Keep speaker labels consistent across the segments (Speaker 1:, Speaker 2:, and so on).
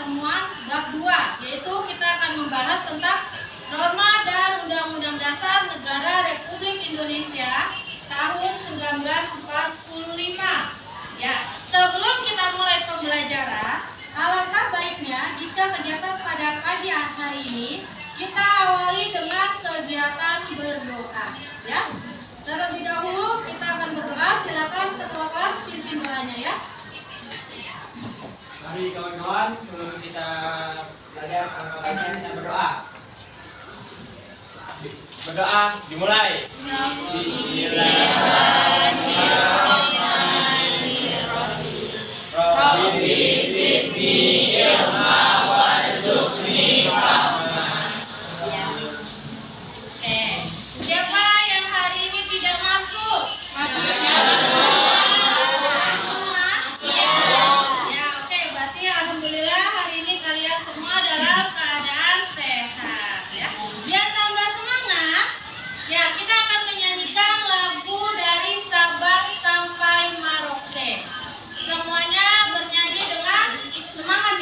Speaker 1: pertemuan bab 2, yaitu kita akan membahas tentang norma dan Undang-Undang Dasar Negara Republik Indonesia tahun 1945. Ya, sebelum kita mulai pembelajaran, alangkah baiknya jika kegiatan pada pagi hari ini kita awali dengan kegiatan berdoa. Ya, terlebih dahulu kita akan berdoa. Silakan ketua kelas pimpin doanya ya.
Speaker 2: Mari kawan-kawan, sebelum kita belajar kawan-kawan kita berdoa. Berdoa dimulai. Bismillahirrahmanirrahim. Rabbi zidni ilma warzuqni fahma.
Speaker 1: Siapa yang hari ini tidak masuk? Masuk. Alhamdulillah hari ini kalian semua dalam keadaan sehat ya. Biar tambah semangat, ya kita akan menyanyikan lagu dari Sabang sampai Merauke. Semuanya bernyanyi dengan semangat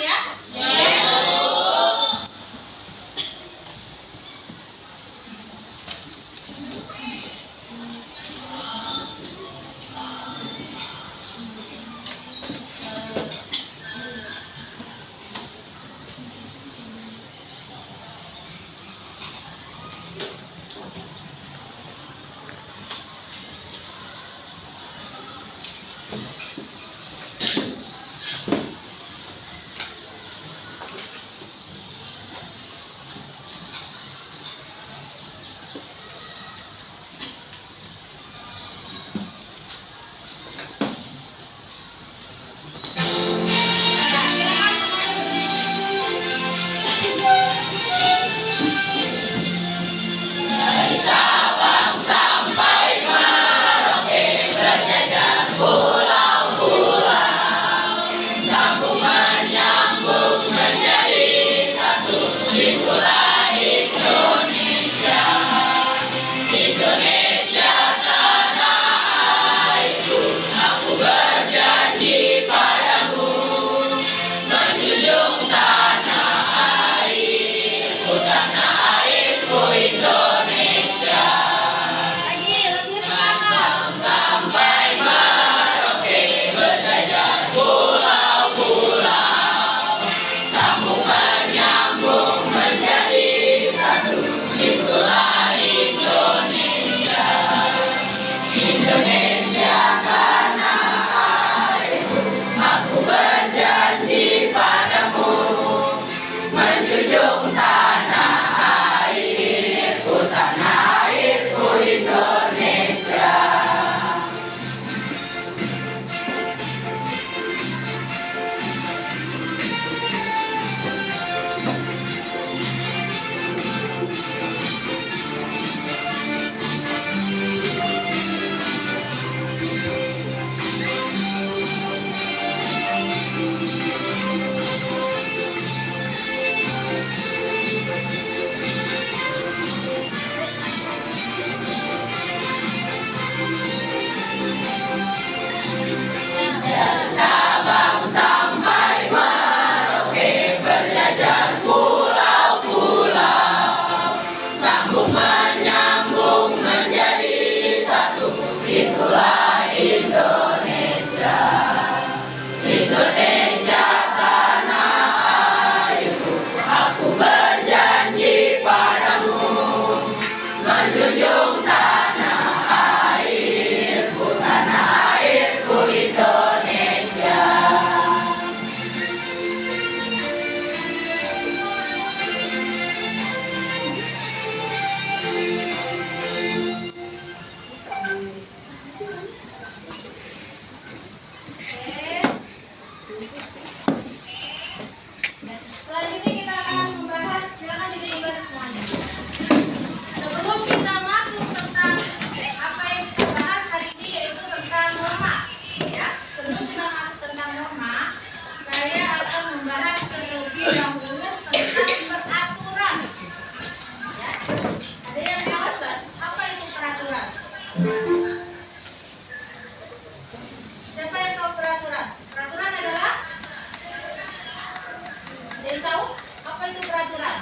Speaker 1: yang tahu apa itu peraturan?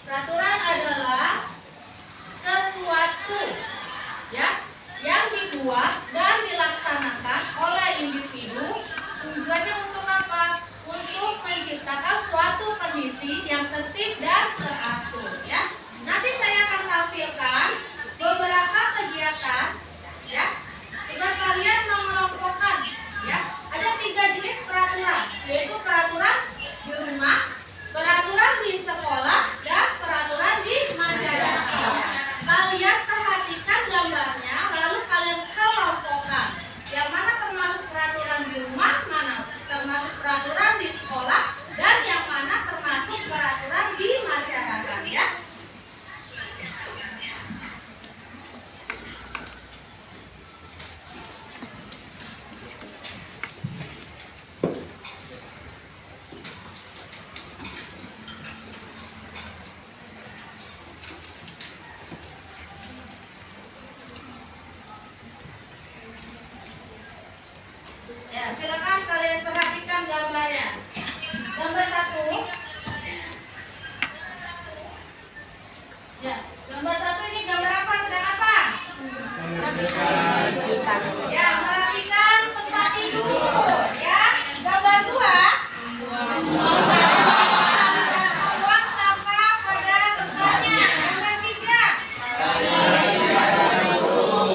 Speaker 1: Peraturan adalah sesuatu ya yang dibuat dan dilaksanakan oleh individu. Tujuannya untuk apa? Untuk menciptakan suatu kondisi yang tertib dan teratur ya. Nanti saya akan tampilkan beberapa kegiatan ya. Tugas kalian mengelompokkan ya. Ada 3 jenis peraturan, yaitu peraturan di rumah, peraturan di sekolah, dan peraturan di masyarakat ya. Kalian perhatikan gambarnya, lalu kalian kelompokkan. Yang mana termasuk peraturan di rumah, mana termasuk peraturan di sekolah, dan yang mana termasuk peraturan di masyarakat ya. Ya, silakan kalian perhatikan gambarnya. Gambar 1. Ya, gambar 1 ini gambar apa? Sedang apa? Ya, merapikan tempat tidur. Ya, gambar 2. Ya, membuang sampah pada tempatnya. Gambar 3.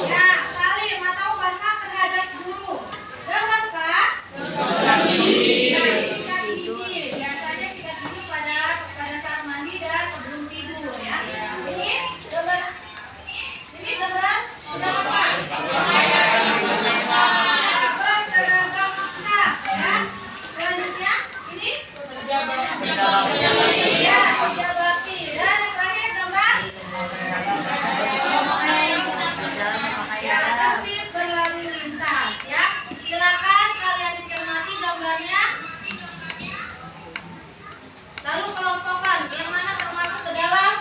Speaker 1: Ya, saling atau hormat terhadap guru. Gambar 4. Sikat gigi. Biasanya sikat gigi pada saat mandi dan sebelum tidur ya. Ini gambar sedang apa? Ya, berseragam lengkap ya. Selanjutnya ini ya, kerja bakti. Dan yang terakhir gambar ya, tertib berlalu lintas ya. Silakan kalian dicermati gambarnya. Lalu kelompokkan yang mana termasuk ke dalam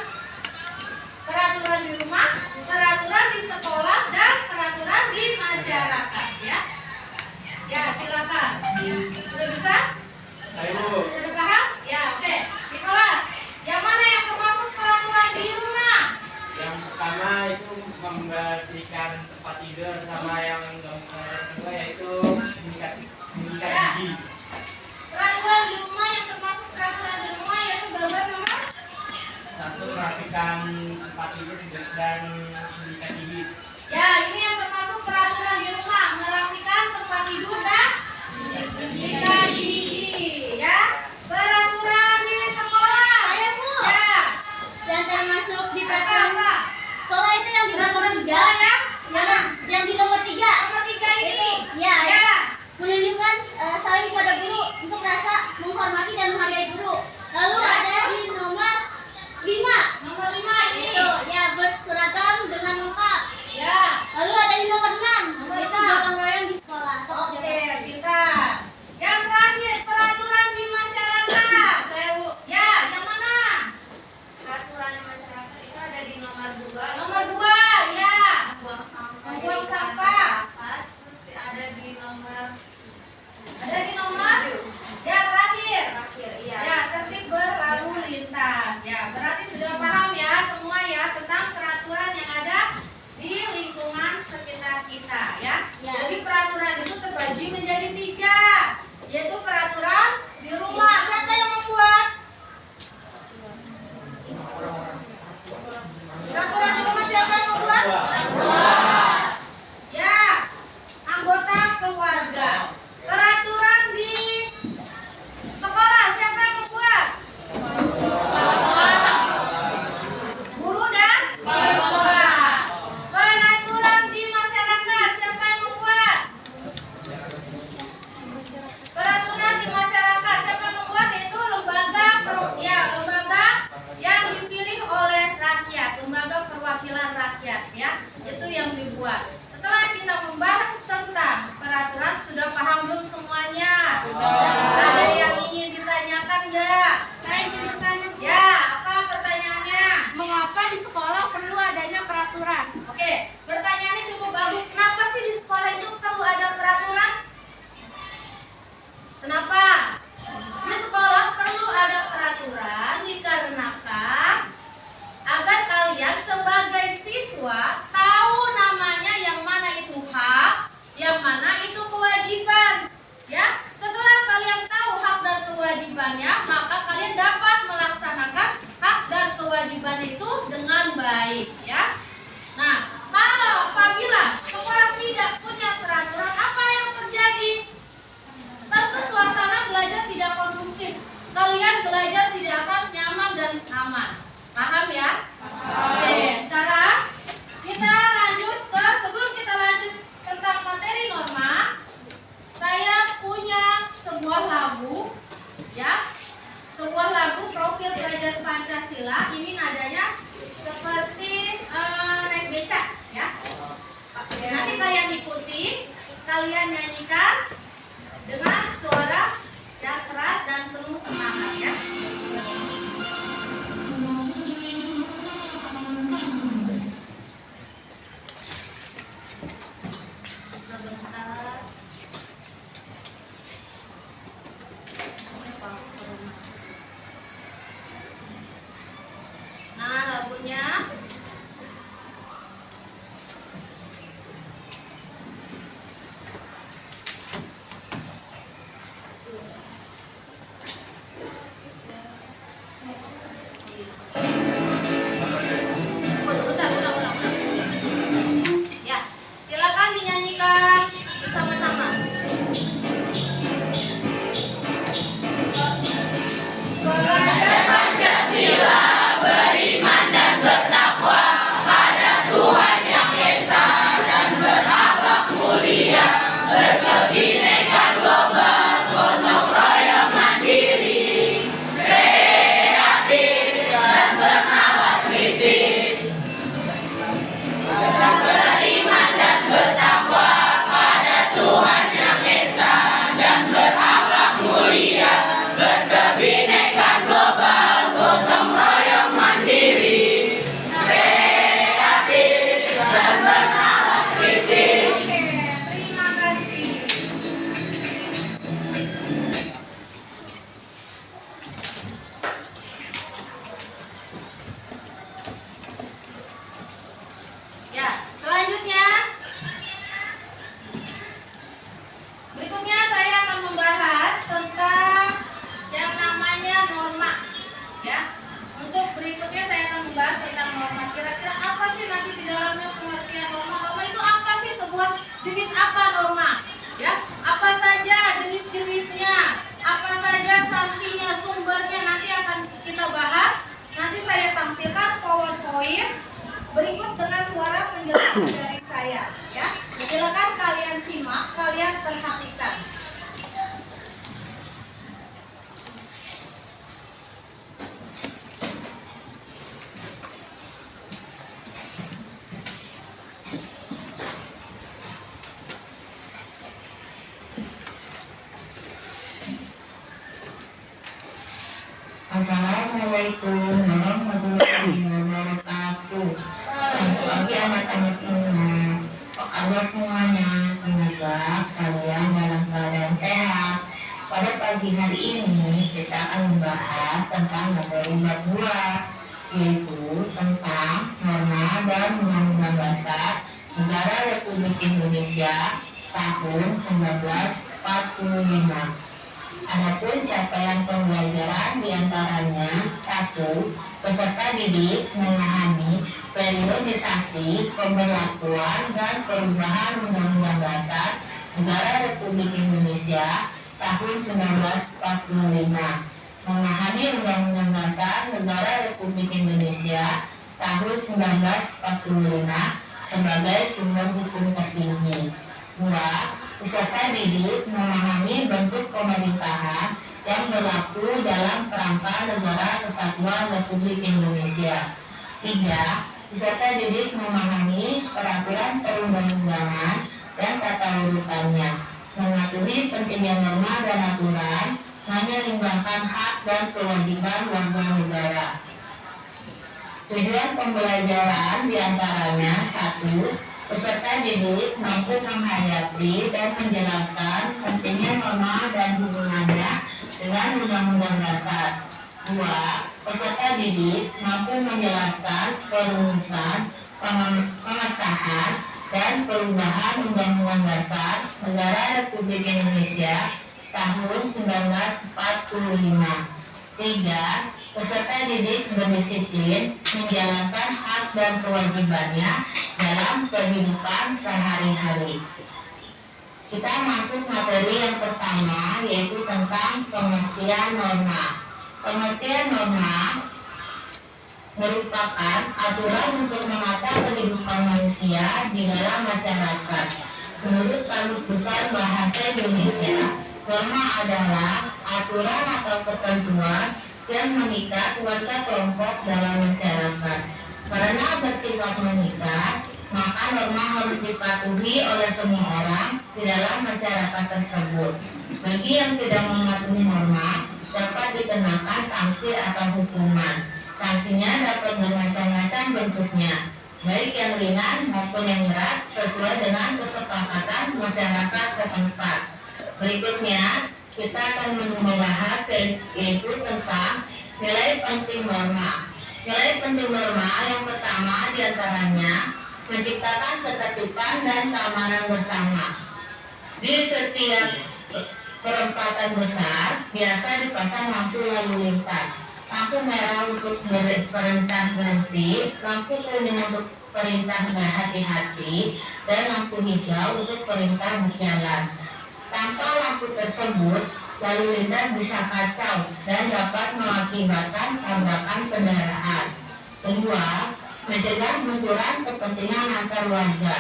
Speaker 1: peraturan di rumah, peraturan di sekolah, dan peraturan di masyarakat ya. Ya, silakan. Sudah bisa?
Speaker 2: Ayo.
Speaker 1: Sudah paham? Ya, oke. Nicholas, yang mana yang termasuk peraturan di rumah?
Speaker 2: Yang pertama itu membersihkan tempat tidur, sama yang kedua yaitu menyikat gigi.
Speaker 1: Peraturan di rumah yang termasuk peraturan di rumah yaitu gambar nomor
Speaker 2: 1 merapikan tempat tidur dan menyikat gigi.
Speaker 1: ya, ini yang termasuk peraturan di rumah, merapikan tempat tidur dan sikat gigi ya. Peraturan di sekolah.
Speaker 3: Saya, Bu.
Speaker 1: Ya.
Speaker 3: Yang termasuk di
Speaker 1: Apa?
Speaker 3: peraturan sekolah itu yang di nomor
Speaker 1: Peraturan di
Speaker 3: 3.
Speaker 1: sekolah ya. Mana?
Speaker 3: Yang di nomor 3.
Speaker 1: Nomor 3 ini.
Speaker 3: Ya,
Speaker 1: Ya.
Speaker 3: menunjukkan saling pada guru untuk rasa menghormati dan menghargai guru. Lalu
Speaker 1: Ya.
Speaker 3: ada di nomor 5.
Speaker 1: Nomor 5 ini.
Speaker 3: Itu ya, berseragam dengan lengkap.
Speaker 1: Ya.
Speaker 3: Lalu ada di nomor 6.
Speaker 1: Nomor
Speaker 3: Itu
Speaker 1: 6.
Speaker 3: gotong royong di sekolah.
Speaker 1: Oke, pintar. Yang terakhir, peraturan di masyarakat.
Speaker 4: Saya, Bu,
Speaker 1: Ya, yang mana?
Speaker 4: peraturan masyarakat itu ada di nomor 2.
Speaker 1: Nomor 2, ya.
Speaker 4: Membuang sampah.
Speaker 1: Membuang
Speaker 4: di
Speaker 1: sampah.
Speaker 4: masyarakat. Terus ada di nomor
Speaker 1: Ada di nomor? Ya, terakhir.
Speaker 4: terakhir, iya.
Speaker 1: Ya, tertib berlalu lintas. Ya, berarti sudah paham ya semua ya tentang peraturan yang ada di lingkungan sekitar kita ya.
Speaker 3: Ya.
Speaker 1: Jadi peraturan itu terbagi menjadi 3, yaitu peraturan di rumah. Siapa yang membuat? Peraturan di rumah siapa yang membuat? Ya, anggota keluarga. Peraturan di sekolah siapa yang membuat? Guru dan siswa. Peraturan di masyarakat siapa yang membuat? Peraturan di masyarakat siapa yang membuat? Yaitu lembaga lembaga yang dipilih oleh rakyat, lembaga perwakilan rakyat ya. Itu yang dibuat. Setelah kita membahas tentang peraturan, sudah paham belum semuanya? Ada yang ingin ditanyakan nggak?
Speaker 3: Saya ingin bertanya, Bu.
Speaker 1: Ya, apa pertanyaannya?
Speaker 3: Mengapa di sekolah perlu adanya peraturan?
Speaker 1: Oke, pertanyaannya cukup bagus. Kenapa sih di sekolah itu perlu ada peraturan? Kenapa? Di sekolah perlu ada kewajibannya, maka kalian dapat melaksanakan hak dan kewajiban itu dengan baik, ya. Nah, kalau apabila sekolah tidak punya peraturan, apa yang terjadi? Tentu suasana belajar tidak kondusif. Kalian belajar tidak akan nyaman dan aman. Paham ya? Oke, sekarang kita lanjut ke, sebelum kita lanjut tentang materi norma, saya punya sebuah lagu, ya. Sebuah lagu profil pelajar Pancasila. Ini nadanya seperti naik becak, ya. Oke, nanti kalian ikuti, kalian nyanyikan dengan suara yang keras dan penuh semangat, ya. Sebentar. Nah, lagunya sebentar, ulang. Ya, silakan dinyanyikan bersama-sama. Belajar Pancasila, beriman dan bertakwa pada Tuhan Yang Esa dan berakhlak mulia, berkebinekaan global, gotong royong mandiri, kreatif dan bernalar kritis. Beriman dan bertakwa pada Tuhan Yang Esa dan berakhlak mulia, berkebinekaan global, gotong royong mandiri, kreatif dan bernalar kritis. Oke, terima kasih. Ya, selanjutnya berikutnya saya akan membahas tentang yang namanya norma, ya. Untuk berikutnya saya akan membahas tentang norma. Kira-kira apa sih nanti di dalamnya pengertian norma? Norma itu apa sih? Sebuah jenis apa norma? Ya, apa saja jenis-jenisnya? Apa saja sanksinya, sumbernya, nanti akan kita bahas. Nanti saya tampilkan PowerPoint berikut dengan suara penjelasan dari saya, ya. Silakan kalian simak, kalian perhatikan.
Speaker 5: Assalamualaikum warahmatullahi wabarakatuh. Selamat pagi anak-anak semua. Apa kabar semuanya? Semoga kalian dalam keadaan sehat. Pada pagi hari ini kita akan membahas tentang materi bab 2, yaitu tentang norma dan undang-undang dasar Negara Republik Indonesia tahun 1945. Adapun capaian pembelajaran diantaranya: 1. Peserta didik memahami periodisasi, pemberlakuan, dan perubahan Undang-Undang Dasar Negara Republik Indonesia tahun 1945. Memahami Undang-Undang Dasar Negara Republik Indonesia tahun 1945 sebagai sumber hukum tertinggi. 2. Peserta didik memahami bentuk pemerintahan yang berlaku dalam kerangka Negara Kesatuan Republik Indonesia. 3. Peserta didik memahami peraturan perundang-undangan dan tata urutannya, mematuhi pentingnya norma dan aturan, menyeimbangkan hak dan kewajiban warga negara. Tujuan pembelajaran diantaranya: 1. Peserta didik mampu menghayati dan menjelaskan pentingnya norma dan hubungannya dengan Undang-Undang Dasar. 2. Peserta didik mampu menjelaskan perumusan, pengesahan, dan perubahan Undang-Undang Dasar Negara Republik Indonesia tahun 1945. 3. Peserta didik berdisiplin menjalankan hak dan kewajibannya dalam kehidupan sehari-hari. Kita masuk materi yang pertama, yaitu tentang pengertian norma. Pengertian norma merupakan aturan untuk menata kehidupan manusia di dalam masyarakat. Menurut Kamus Besar Bahasa Indonesia, norma adalah aturan atau ketentuan yang mengikat warga kelompok dalam masyarakat. Karena bersifat mengikat, maka norma harus dipatuhi oleh semua orang di dalam masyarakat tersebut. Bagi yang tidak mematuhi norma, dapat dikenakan sanksi atau hukuman. Sanksinya dapat bermacam-macam bentuknya, baik yang ringan maupun yang berat, sesuai dengan kesepakatan masyarakat setempat. Berikutnya, kita akan membahas yaitu tentang nilai penting norma. Nilai penting norma yang pertama diantaranya menciptakan ketertiban dan keamanan bersama. Di setiap perempatan besar biasa dipasang lampu lalu lintas. Lampu merah untuk perintah berhenti, lampu kuning untuk perintah berhati-hati, dan lampu hijau untuk perintah berjalan. Tanpa lampu tersebut, lalu lintas bisa kacau dan dapat mengakibatkan tabrakan kendaraan. Kedua, mencegah benturan kepentingan antar warga.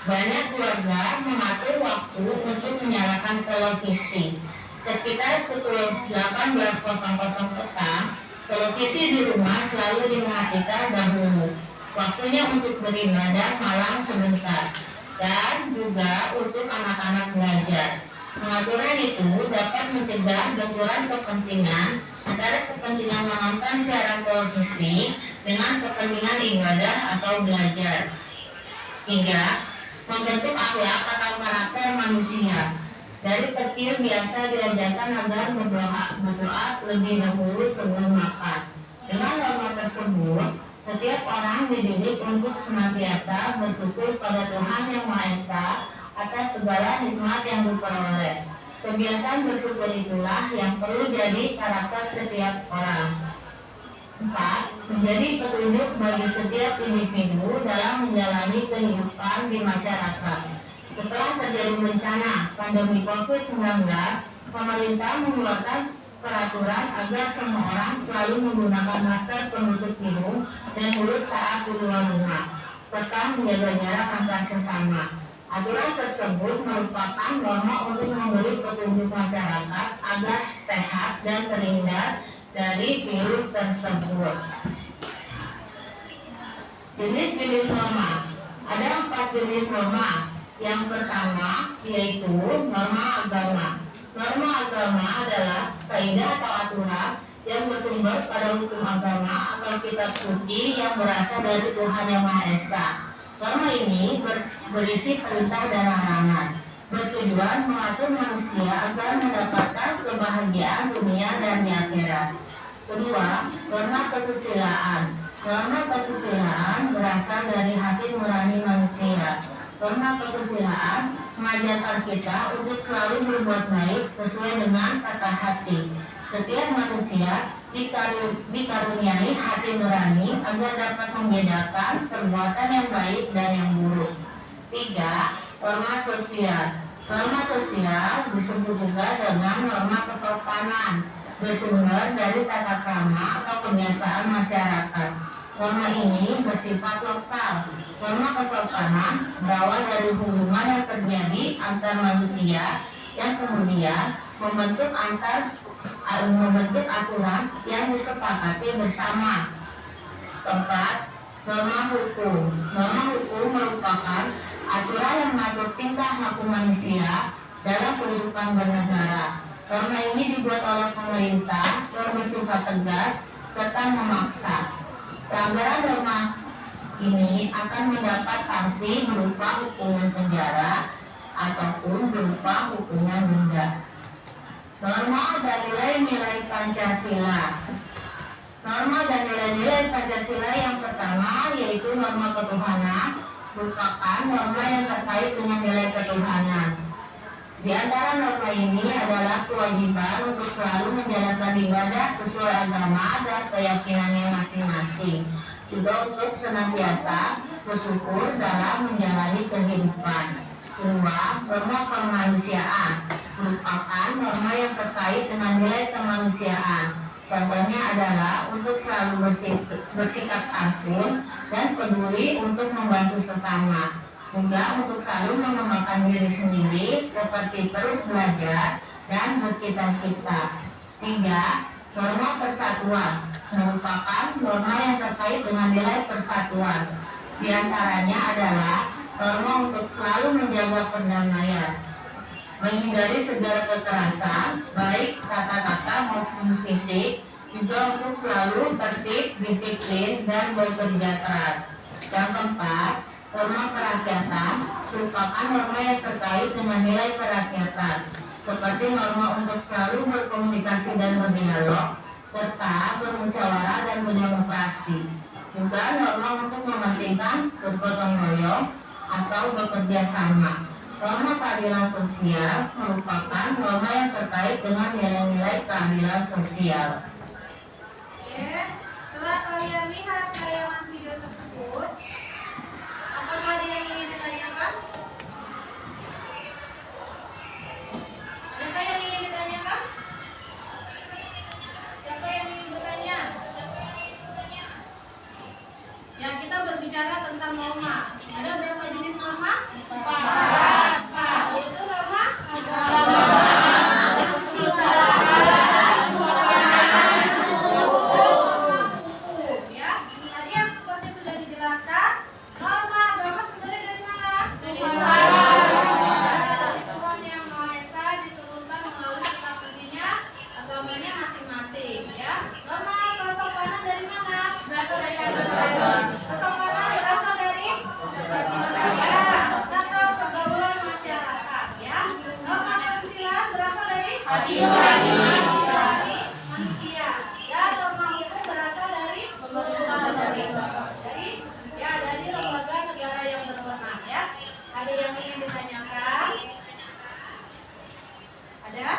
Speaker 5: Banyak keluarga mengatur waktu untuk menyalakan televisi. Sekitar pukul 18.00 petang, televisi di rumah selalu dimatikan dahulu. Waktunya untuk beribadah malam sebentar, dan juga untuk anak-anak belajar. Pengaturan itu dapat mencegah benturan kepentingan antara kepentingan menonton siaran televisi dengan kepentingan ibadah atau belajar. 3. Membentuk akhlak atau karakter manusia. Dari kecil biasa diajarkan agar berdoa lebih dahulu sebelum makan. Dengan norma tersebut, setiap orang dididik untuk senantiasa bersyukur pada Tuhan Yang Maha Esa atas segala nikmat yang diperoleh. Kebiasaan bersyukur itulah yang perlu jadi karakter setiap orang. 4. Menjadi petunjuk bagi setiap individu dalam menjalani kehidupan di masyarakat. Setelah terjadi bencana pandemi COVID-19, pemerintah mengeluarkan peraturan agar semua orang selalu menggunakan masker penutup hidung dan mulut saat di luar rumah, serta menjaga jarak antar sesama. Aturan tersebut merupakan norma untuk memberi petunjuk masyarakat agar sehat dan terhindar dari virus tersebut. Jenis-jenis norma. Ada 4 jenis norma. Yang pertama yaitu norma agama. Norma agama adalah kaidah atau aturan yang bersumber pada hukum agama atau kitab suci yang berasal dari Tuhan Yang Maha Esa. Norma ini berisi perintah dan larangan, bertujuan mengatur manusia agar mendapatkan kebahagiaan dunia dan di akhirat. Kedua, norma kesusilaan. Norma kesusilaan berasal dari hati nurani manusia. Norma kesusilaan mengajarkan kita untuk selalu berbuat baik sesuai dengan kata hati. Setiap manusia dikaruniai hati nurani agar dapat membedakan perbuatan yang baik dan yang buruk. 3. Norma sosial. Norma sosial disebut juga dengan norma kesopanan, bersumber dari tata krama atau kebiasaan masyarakat. Norma ini bersifat lokal. Norma kesopanan berawal dari hubungan yang terjadi antar manusia yang kemudian membentuk aturan yang disepakati bersama. 4. Norma hukum. Norma hukum merupakan aturan yang mengatur tingkah laku manusia dalam kehidupan bernegara. Norma ini dibuat oleh pemerintah yang bersifat tegas serta memaksa. Pelanggaran norma ini akan mendapat sanksi berupa hukuman penjara ataupun berupa hukuman denda. Norma dan nilai-nilai Pancasila. Norma dan nilai-nilai Pancasila yang pertama yaitu norma ketuhanan, merupakan norma yang terkait dengan nilai ketuhanan. Di antara norma ini adalah kewajiban untuk selalu menjalankan ibadah sesuai agama dan keyakinannya masing-masing. Juga untuk senantiasa bersyukur dalam menjalani kehidupan. Kedua, norma kemanusiaan merupakan norma yang terkait dengan nilai kemanusiaan. Contohnya adalah untuk selalu bersikap santun dan peduli untuk membantu sesama. Juga untuk selalu mengembangkan diri sendiri seperti terus belajar dan bercita-cita. 3. Norma persatuan merupakan norma yang terkait dengan nilai persatuan. Di antaranya adalah norma untuk selalu menjaga perdamaian, menghindari segala kekerasan, baik kata-kata maupun fisik, juga untuk selalu tertib, disiplin, dan bekerja keras. Yang keempat, norma kerakyatan merupakan norma yang terkait dengan nilai kerakyatan, seperti norma untuk selalu berkomunikasi dan berdialog, serta bermusyawarah dan berdemokrasi. Juga norma untuk mementingkan bergotong royong atau bekerja sama. Norma keadilan sosial merupakan norma yang terkait dengan nilai-nilai keadilan sosial.
Speaker 1: Oke, setelah kalian lihat tayangan video tersebut, apakah ada yang ingin ditanyakan? Adakah yang ingin ditanyakan? Siapa yang ingin bertanya? Ya, kita berbicara tentang norma. Ada berapa jenis norma? 4. Yaitu norma? Ya. Tadi yang seperti sudah dijelaskan, norma agama sebenarnya dari mana? Dari Tuhan Yang Maha Esa, diturunkan melalui kitab sucinya, agamanya masing-masing. Ya. Norma kesopanan dari mana? Kesopanan berasal dari tata pergaulan masyarakat, ya. Norma kesusilaan berasal dari hati nurani manusia. Ya, norma hukum berasal dari lembaga negara yang berwenang, ya. Ada yang ingin ditanyakan? Ada?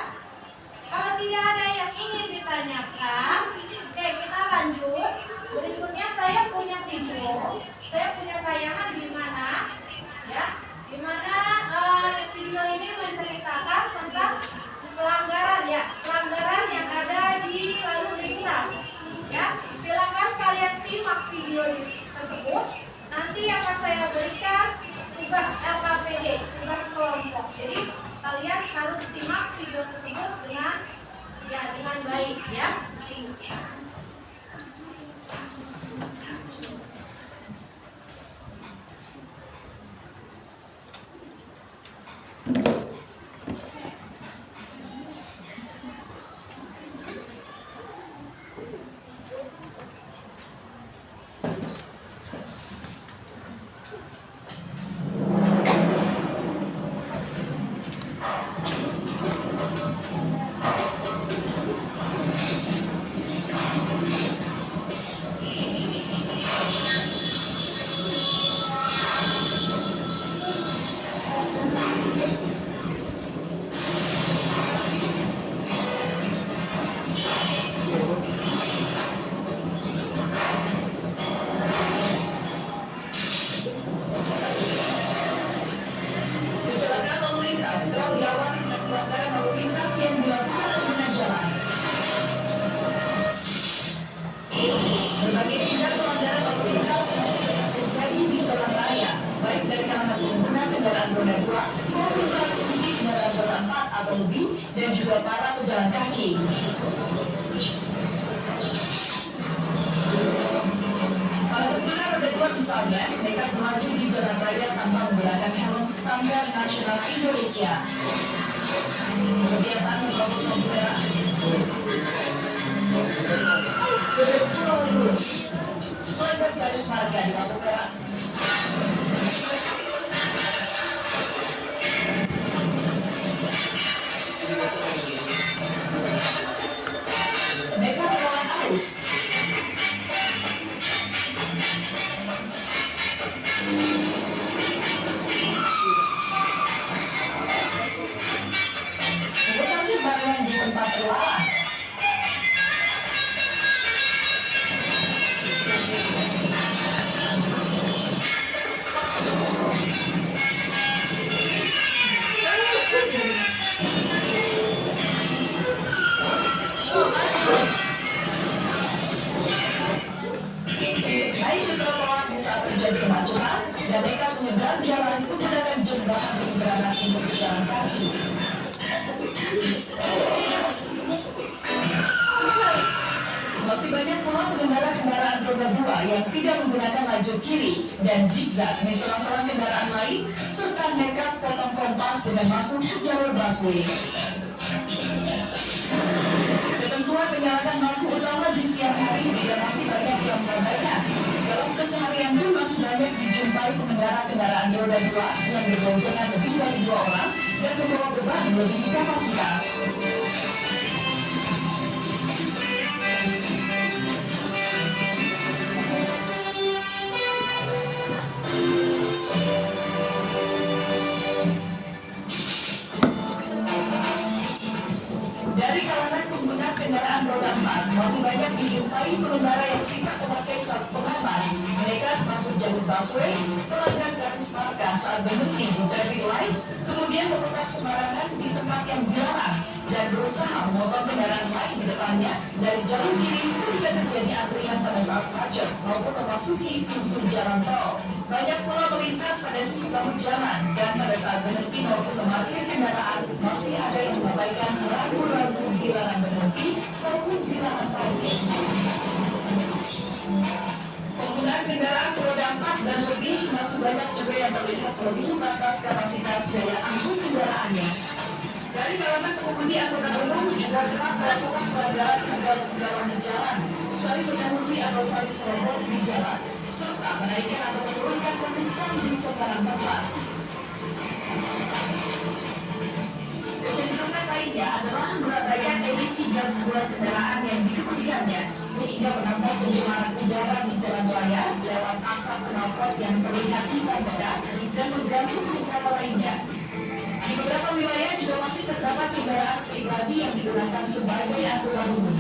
Speaker 1: Kalau tidak ada yang ingin ditanyakan, oke, kita lanjut. Berikutnya saya punya video, saya punya tayangan di mana, ya, di mana video ini menceritakan tentang pelanggaran, ya, pelanggaran yang ada di lalu lintas, ya. Silakan kalian simak video tersebut. Nanti akan saya berikan tugas LKPD, tugas kelompok. Jadi kalian harus simak video tersebut dengan baik, ya.
Speaker 6: Kecelakaan lalu lintas kerap diawali dengan pelanggaran lalu lintas yang dilakukan pengguna jalan. Berbagai tindak pelanggaran lalu lintas masih banyak terjadi di jalan raya, baik dari kalangan pengguna kendaraan roda 2 maupun para pengemudi kendaraan roda 4 atau lebih, dan juga para pejalan kaki. Para pengguna roda 2 misalnya nekat melaju di jalan raya tanpa menggunakan helm standar nasional Indonesia. Kebiasaan menerobos lampu merah, melewati garis marga di lampu merah. Nekat melawan arus. Masih banyak pula pengendara kendaraan roda 2 yang tidak menggunakan lajur kiri dan zigzag di sela-sela kendaraan lain, serta nekat potong kompas dengan masuk ke jalur busway. Ketentuan menyalakan lampu utama di siang hari juga masih banyak yang mengabaikan. Dalam keseharian pun masih banyak dijumpai pengendara kendaraan roda 2 yang berboncengan lebih dari 2 orang dan membawa beban melebihi kapasitas. Dari kalangan pengguna kendaraan roda 4, masih banyak dijumpai pengendara yang tidak memakai sabuk pengaman, nekat masuk jalur busway, melanggar garis marka saat berhenti di traffic light, kemudian memutar sembarangan di tempat yang dilarang, dan berusaha memotong kendaraan lain di depannya dari jalur kiri ketika terjadi antrian pada saat macet maupun memasuki pintu jalan tol. Banyak pula melintas pada sisi bahu jalan dan pada saat berhenti maupun memarkir kendaraan masih ada yang mengabaikan rambu-rambu dilarang berhenti maupun dilarang parkir. Penggunaan kendaraan roda 4 dan lebih masih banyak juga yang terlihat melebihi batas kapasitas daya angkut kendaraannya. Dari kalangan pengemudi angkutan umum juga kerap melakukan pelanggaran ugal-ugalan di jalan, saling mendahului atau saling serobot di jalan, serta menaikkan atau menurunkan penumpang di sembarang tempat. Kecenderungan lainnya adalah mengabaikan emisi gas buang kendaraan yang dikemudikannya, sehingga menambah pencemaran udara di jalan raya lewat asap knalpot yang terlihat hitam pekat dan mengganggu pengguna lainnya. Di beberapa wilayah juga masih terdapat kendaraan pribadi yang digunakan sebagai angkutan umum.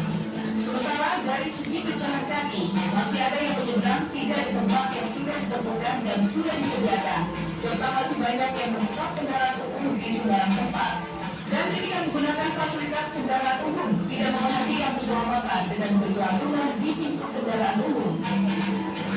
Speaker 6: Sementara dari segi pejalan kaki, masih ada yang menyeberang tidak di tempat yang sudah ditentukan dan sudah disediakan, serta masih banyak yang menetap kendaraan umum di sembarang tempat. Dan ketika menggunakan fasilitas kendaraan umum, tidak memperhatikan keselamatan dengan bergelantungan di pintu kendaraan umum.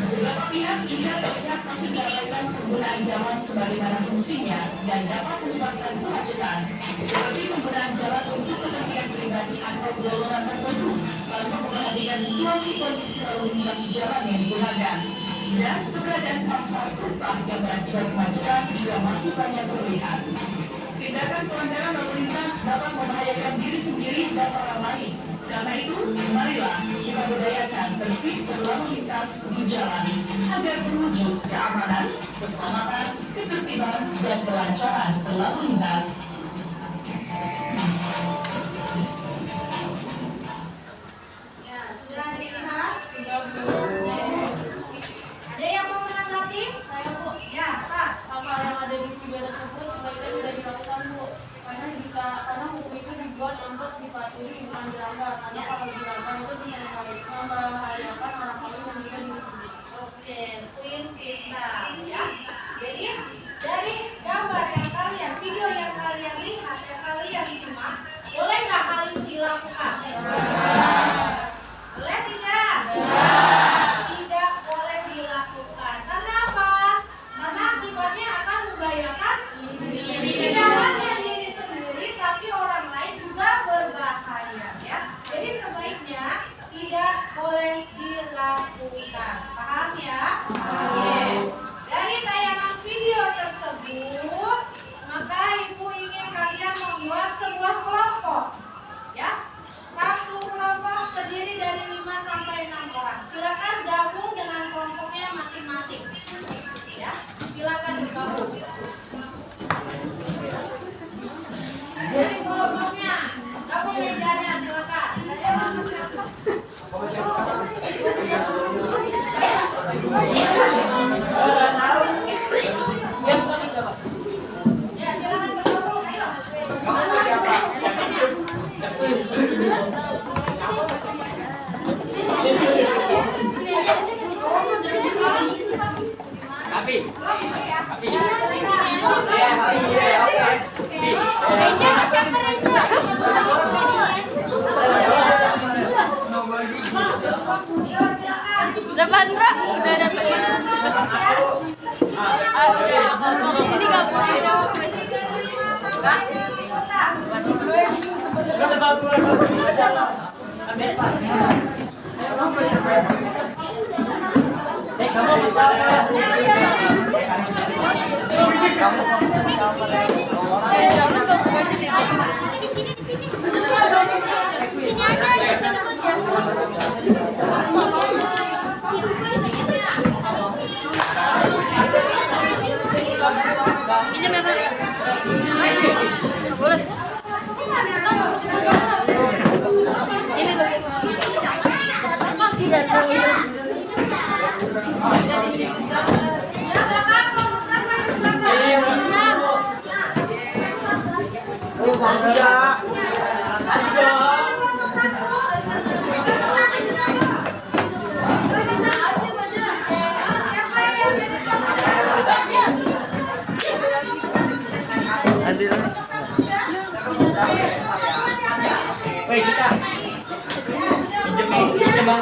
Speaker 6: Beberapa pihak juga terlihat masih mengabaikan penggunaan jalan sebagaimana fungsinya dan dapat menyebabkan kemacetan, seperti penggunaan jalan untuk kepentingan pribadi atau golongan tertentu tanpa memperhatikan situasi kondisi lalu lintas jalan yang digunakan. Dan keberadaan pasar tumpah yang berakibat kemacetan juga masih banyak terlihat. Tindakan pelanggaran lalu lintas dapat membahayakan diri sendiri dan orang lain. Karena itu, marilah kita berdayakan tertib berlalu lintas di jalan agar terwujud keamanan, keselamatan, ketertiban, dan kelancaran berlalu lintas.
Speaker 1: Ya, sudah dilihat? Ada yang mau menanggapi?
Speaker 4: Saya Bu,
Speaker 1: Ya, Pak.
Speaker 4: hal-hal yang ada di video tersebut sebaiknya sudah dilakukan Bu. Karena hukum itu dibuat untuk dipatuhi bukan dilanggar. Karena kalau dilanggar itu bisa membahayakan orang lain dan juga diri sendiri.
Speaker 1: Oke, poin kita ya. Jadi dari gambar yang kalian, video yang kalian lihat, yang kalian simak, boleh nggak hal itu dilakukan? Boleh tidak? Tidak boleh dilakukan. Karena apa? Karena akibatnya akan membahayakan tidak hanya diri sendiri, tapi orang lain juga berbahaya ya. Jadi sebaiknya tidak boleh dilakukan. Paham ya? Oke. Dari tayangan video tersebut, maka Ibu ingin kalian membuat sebuah kelompok. Ya. Satu kelompok terdiri dari 5 sampai 6 orang. Silakan gabung dengan kelompoknya masing-masing. Ya. Silakan bergabung. Dari kelompoknya, gabung mejanya silakan. Ya, silakan bergabung. Ayo.
Speaker 7: Depan Mbak, udah ada teman. Ini nggak boleh.
Speaker 2: Kamu bisa. Woi kita. Pinjam Bang.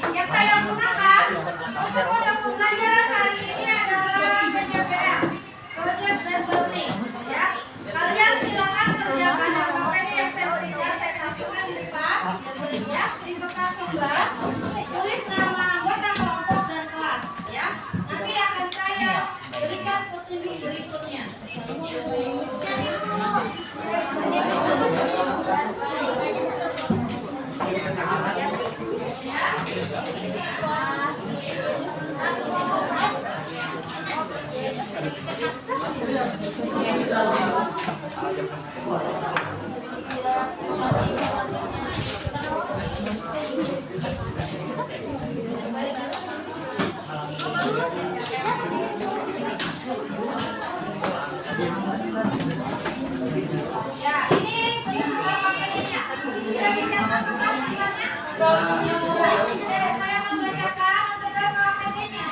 Speaker 1: Yang saya gunakan untuk pada pembelajaran hari ini adalah PJBL, Project Based Learning. Ya, kalian silakan kerjakan LKPD yang saya berikan. Saya tampilkan di depan, ya, di kertas sumber. Tulis nama anggota kelompok dan kelas. Ya, nanti akan saya berikan petunjuk berikutnya. Ya, ini penunjukan materinya. Sudah disiapkan tempat tulisannya? Saya membacakan untuk materinya.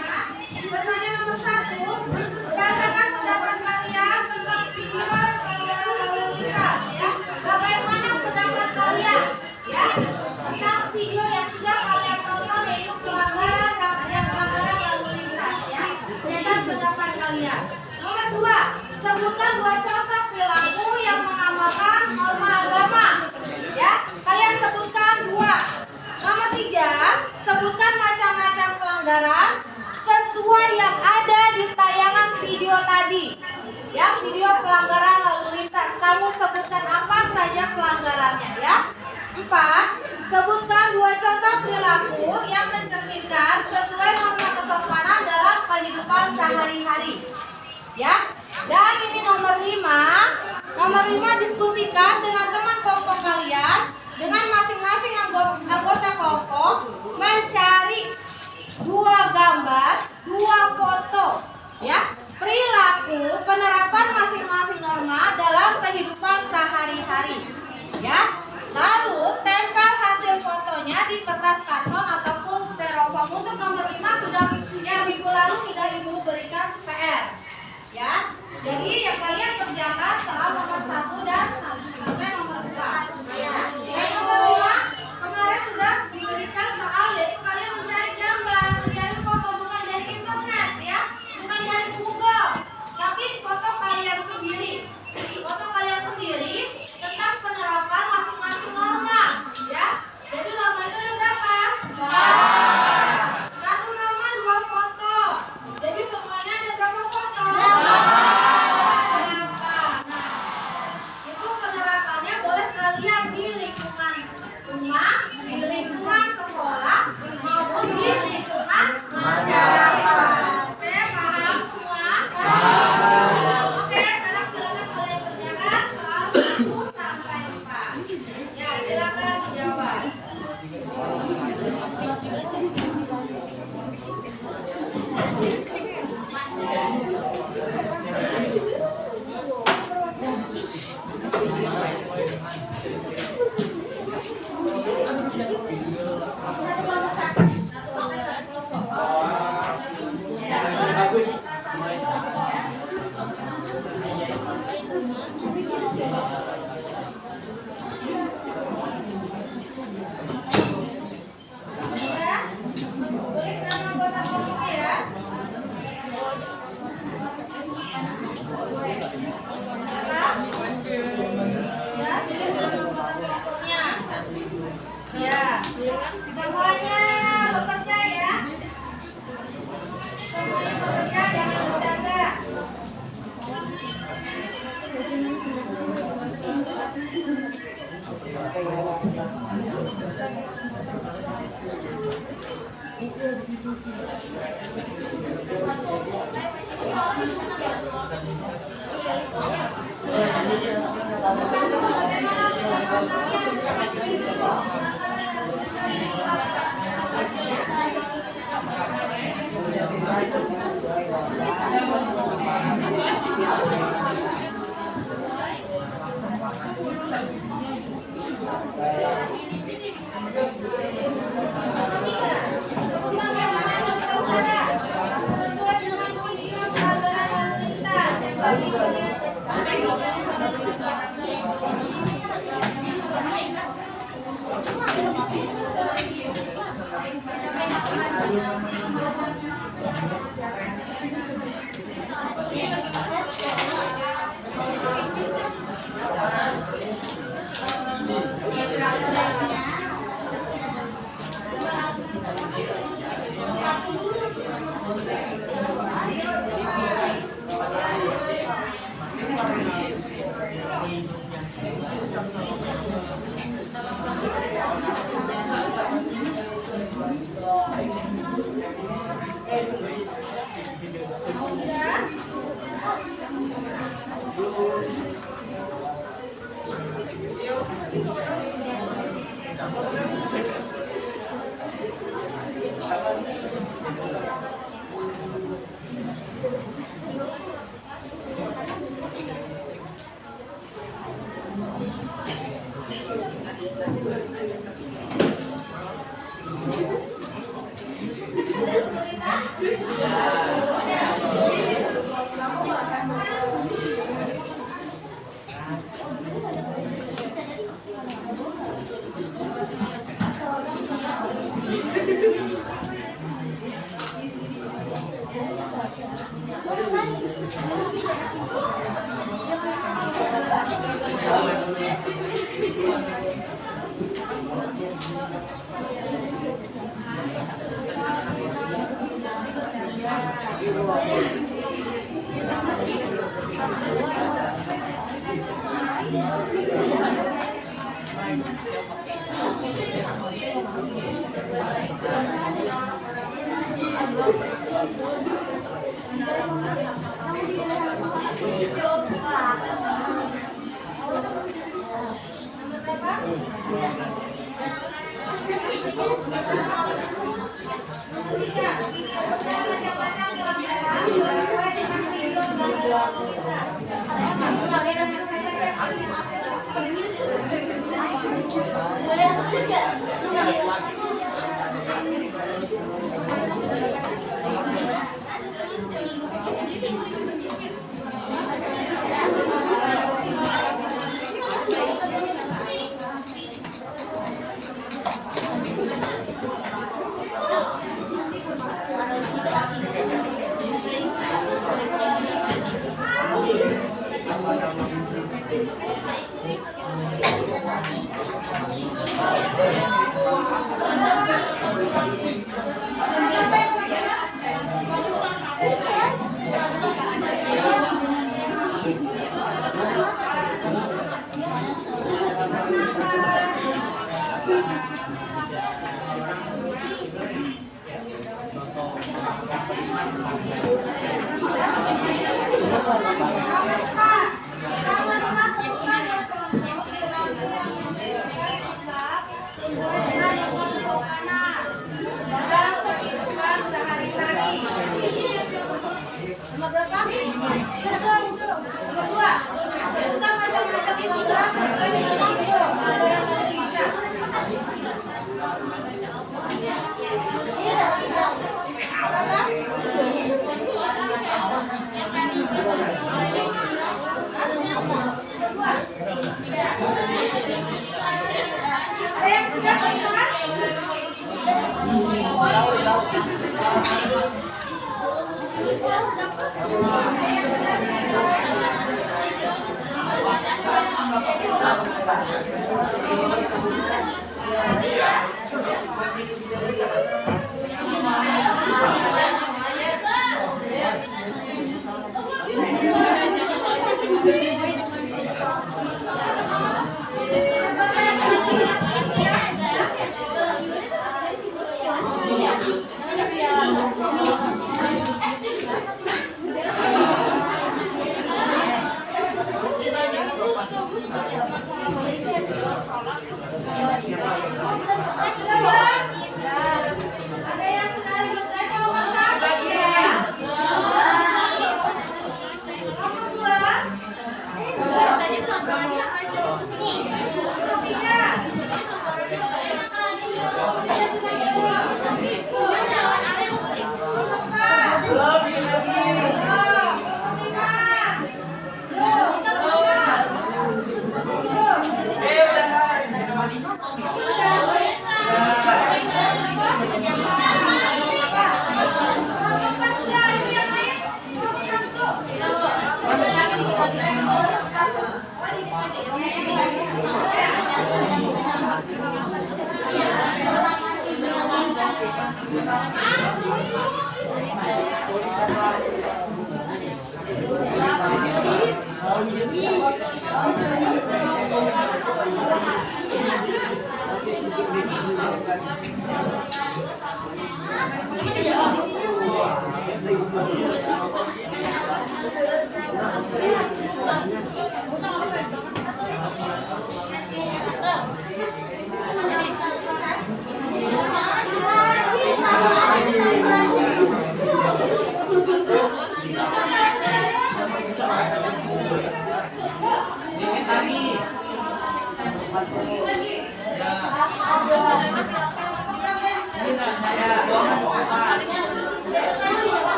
Speaker 1: Pertanyaan nomor 1. Berdasarkan pendapat kalian tentang video pelanggaran lalu lintas, ya. Bagaimana pendapat kalian, ya, tentang video yang sudah kalian tonton, yaitu pelanggaran lalu lintas, ya. Tentang pendapat kalian. Nomor 2. Sebutkan 2 contoh perilaku yang mengamalkan norma agama. Ya, kalian sebutkan 2. Nomor 3, sebutkan macam-macam pelanggaran sesuai yang ada di tayangan video tadi. Ya, video pelanggaran lalu lintas. Kamu sebutkan apa saja pelanggarannya, ya. 4, sebutkan 2 contoh perilaku yang mencerminkan sesuai norma kesopanan dalam kehidupan sehari-hari. Ya. Dan ini nomor 5. Nomor 5, diskusikan dengan teman kelompok kalian dengan masing-masing anggota kelompok mencari 2 gambar, 2 foto, ya, perilaku penerapan masing-masing norma dalam kehidupan sehari-hari, ya. Lalu tempel hasil fotonya di kertas karton ataupun styrofoam. Untuk nomor 5 sudah, ya, minggu lalu sudah Ibu berikan PR, ya. Jadi yang kalian kerjakan soal nomor 1 dan sampai nomor 4. Ya. Dan nomor 5 kemarin sudah diberikan soal, yaitu kalian mencari gambar, mencari foto, bukan dari internet, ya, bukan dari Google, tapi foto kalian sendiri. Foto kalian sendiri tentang penerapan masing-masing norma, ya. Jadi norma itu ada berapa? 1 norma 2 foto. Jadi semuanya ada berapa foto? 8. Nah, Tulis nama anggota kelompoknya ya. Ya, tulis nama anggota kelompoknya. Ya, semuanya bekerja ya. Semuanya bekerja, jangan bercanda. Sesuai dengan tujuan pelajaran lalu lintas. Bagi Nomor berapa? Nomor 2. Kita baca Pelanggaran sesuai dengan video. Pelanggaran lalu lintas. Ada yang sudah pesan? Ada yang sudah selesai nomor 1 ya? Nomor 2?
Speaker 3: Tadi pelanggarannya apa aja?
Speaker 1: Nomor 3? Nomor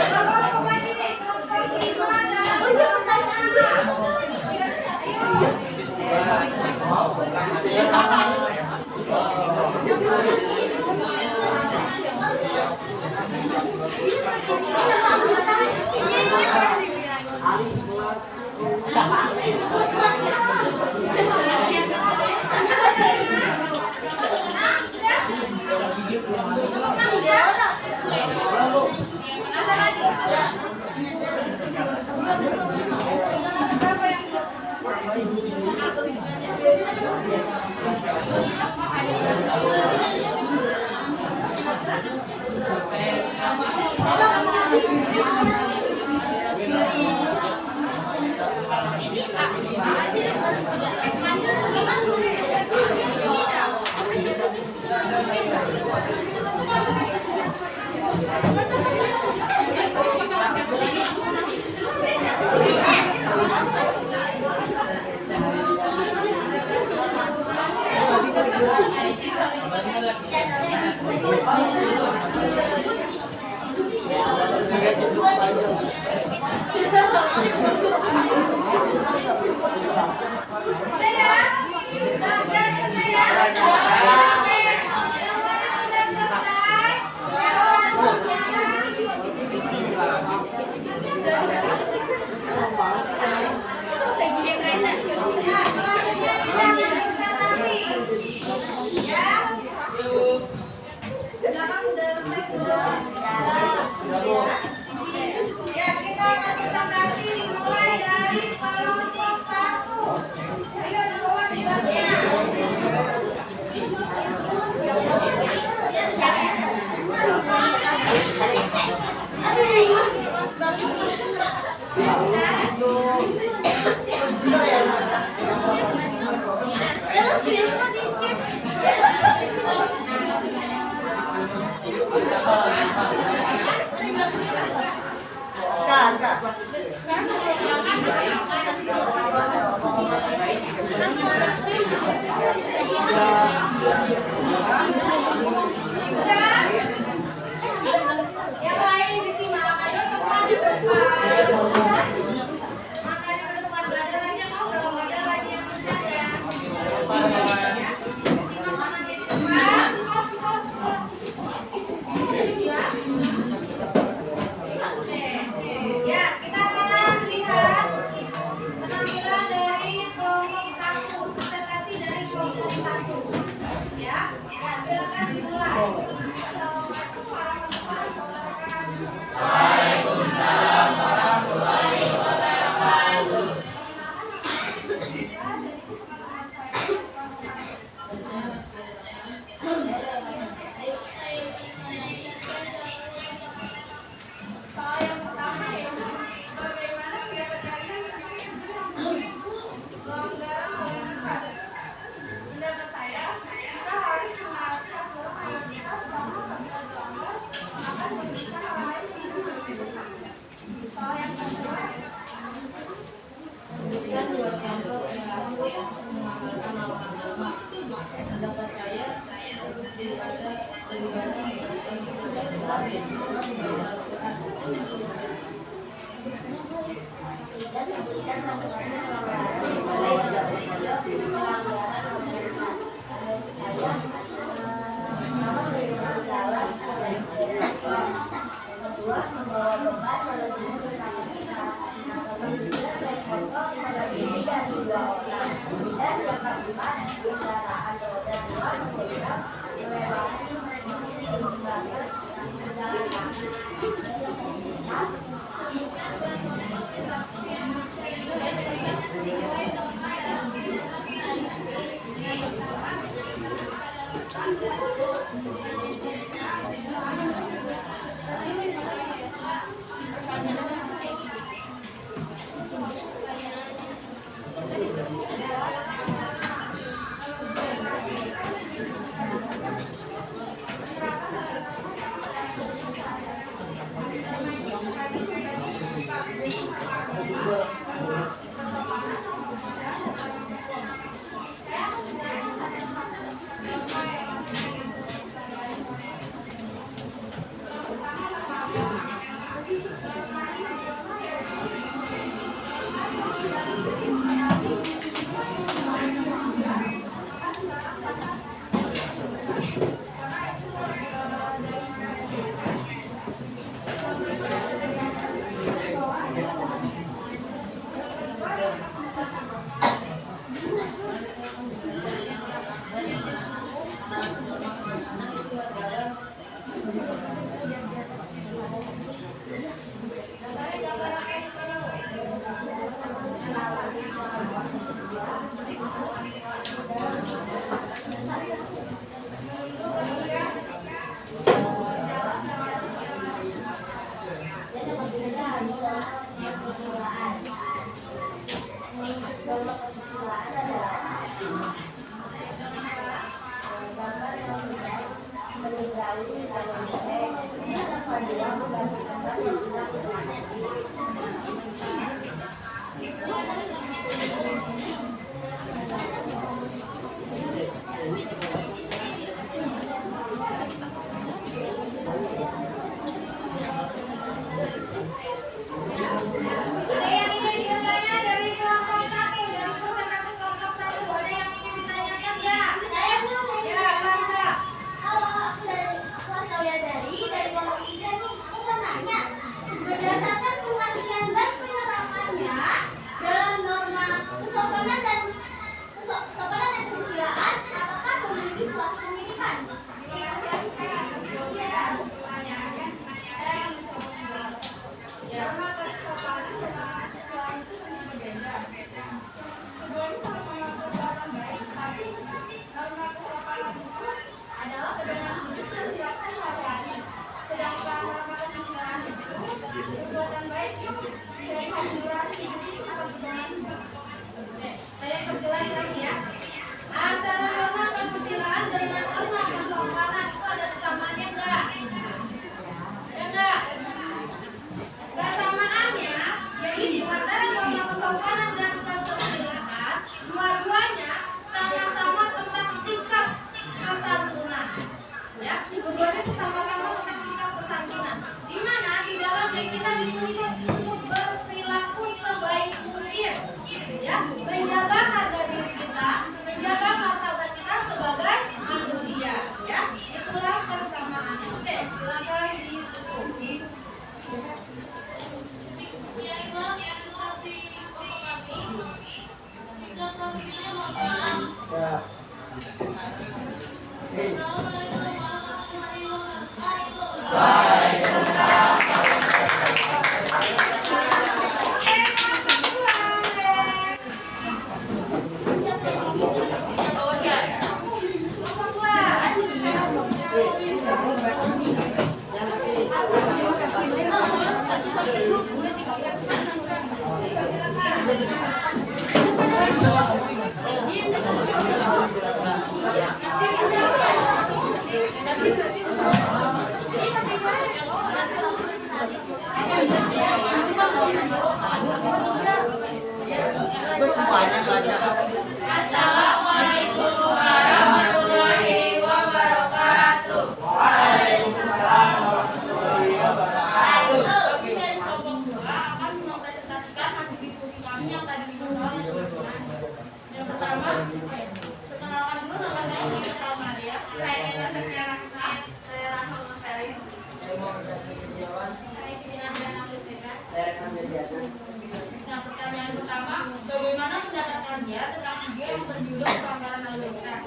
Speaker 1: Bapak-bapak ini Yang lain disimak, ayo semuanya ke depan. Makanya ke depan, gak ada lagi yang ngobrol, gak ada lagi yang bercanda. Ya. Simak mamanya di depan. Ya. Oke. Ya, kita akan lihat penampilan dari kelompok 1, presentasi dari kelompok 1. Ya, silakan dimulai.
Speaker 4: Yang pertama ya, bagaimana pendapat kalian tentang pelanggaran lalu lintas? Pendapat saya, kita harus menaati aturan lalu lintas karena apabila dilanggar akan merugikan orang lain yang berdosa. Soal yang kedua,
Speaker 8: Kemudian dua contoh perilaku yang mengamalkan lawan agama. Pendapat saya daripada memberikan kepada Islam yang juga membaca Al-Quran.
Speaker 3: Tiga, saksikan aturannya pelanggaran sesuai dengan pelanggaran lalu lintas. Saya pertama berikan jalan agar tidak kelas. Yang kedua membawa beban melebihi kapasitas. Yang ketiga naik motor melebihi dari 2 orang. Dan yang keempat kendaraan roda 2 menggunakan melewati prediksi lembaga berjalan kaki.
Speaker 1: Ada yang ingin ditanya dari kelompok 1, dari presentasi kelompok 1, ada yang ingin ditanyakan nggak?
Speaker 3: Saya belum.
Speaker 1: Ya, Rasa.
Speaker 3: Kalau aku lihat dari kelompok 3 nih, aku mau nanya. Berdasarkan pengertian dan penerapannya dalam norma kesopanan dan kesusilaan, apakah memiliki suatu kemiripan?
Speaker 1: Ya.
Speaker 4: sedangkan norma kesusilaan itu perbuatan baik itu dari hati
Speaker 1: itu antara norma kesopanan dan kesusilaan, dua-duanya sama-sama tentang sikap kesantunan. Ya, keduanya itu sama-sama tentang sikap kesantunan. Di mana di dalamnya kita dituntut untuk berperilaku sebaik mungkin, ya, menjaga harga diri kita, menjaga martabat kita sebagai manusia, ya. Itulah persamaannya. Oke, silakan ditutup. Assalamualaikum warahmatullahi wabarakatuh. Waalaikumsalam warahmatullahi wabarakatuh.
Speaker 4: Kami dari kelompok 2 akan mempresentasikan hasil diskusi kami yang tadi dibahas. Yang pertama, perkenalkan dulu nama saya Ibu Maria. Saya Ella Septiana Rasma. Saya Rahel Maferi.
Speaker 2: Saya mau berhasil Setiawan.
Speaker 4: Saya Kirina Diana Lutfika.
Speaker 2: Saya Rekman Mediana.
Speaker 4: Nah, pertanyaan pertama, bagaimana pendapat kalian tentang video yang berjudul pelanggaran lalu lintas?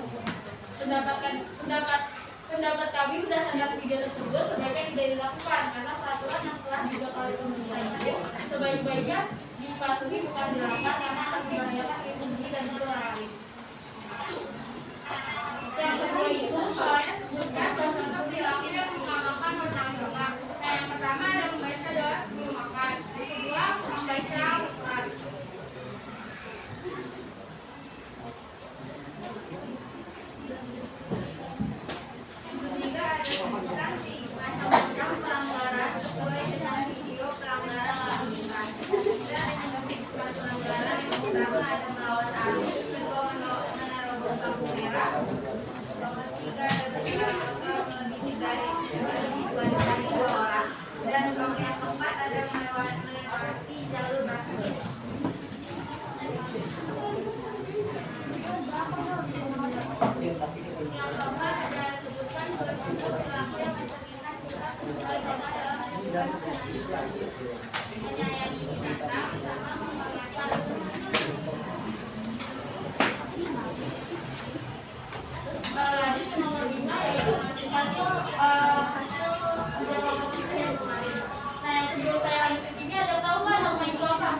Speaker 4: Pendapat kami berdasarkan video tersebut sebaiknya tidak dilakukan karena peraturan yang telah dibuat oleh pemerintah itu sebaik-baiknya dipatuhi bukan dilanggar karena akan membahayakan diri sendiri dan juga orang lain. Yang kedua itu soalnya sebutkan contoh perilaku yang mengamalkan tentang agama. Nah, yang pertama adalah membaca doa sebelum makan. Yang kedua membaca Al-Quran.
Speaker 3: Ketiga ada disebutkan di macam-macam pelanggaran sesuai dengan video pelanggaran lalu lintas. Ketiga ada pelanggaran yang pertama ada melawan arus, kedua menerobos lampu merah. Yang ketiga ada berjalan motor melebihi dari dua orang. Dan yang keempat ada melewati jalur busway. Yang keempat ada sebutkan berbentuk perilaku yang mencerminkan sikap sesuai dalam menyayangi binatang sama menghormati
Speaker 4: Lanjut ke nomor 5 yaitu hasil diagnosis yang kemarin. Nah, yang sebelum saya lanjut ke sini ada tahu nggak norma itu apa?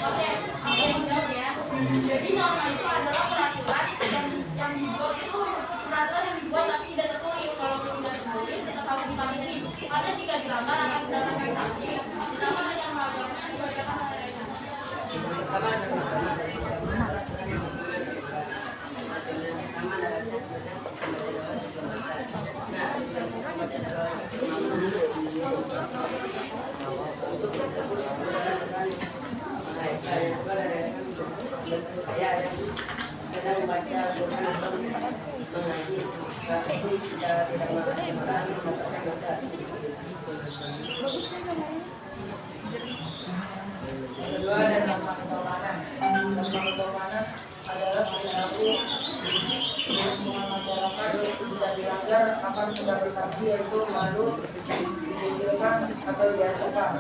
Speaker 4: Oke, aku yang jawab ya. Jadi norma itu adalah peraturan yang dibuat itu peraturan yang dibuat tapi tidak tertulis. Kalau tidak tertulis tetap harus dipatuhi. Karena jika dilanggar akan mendapatkan sanksi. Ditambah dengan agama yang dibacakan oleh
Speaker 2: Pertama ada masalah dari pertama adalah nah kita membaca Quran atau mengaji tapi tidak melakukan dosa. Kedua ada norma kesopanan. Norma kesopanan adalah perilaku di lingkungan masyarakat tidak dilanggar akan mendapat sanksi yaitu malu, dikucilkan atau diasakan.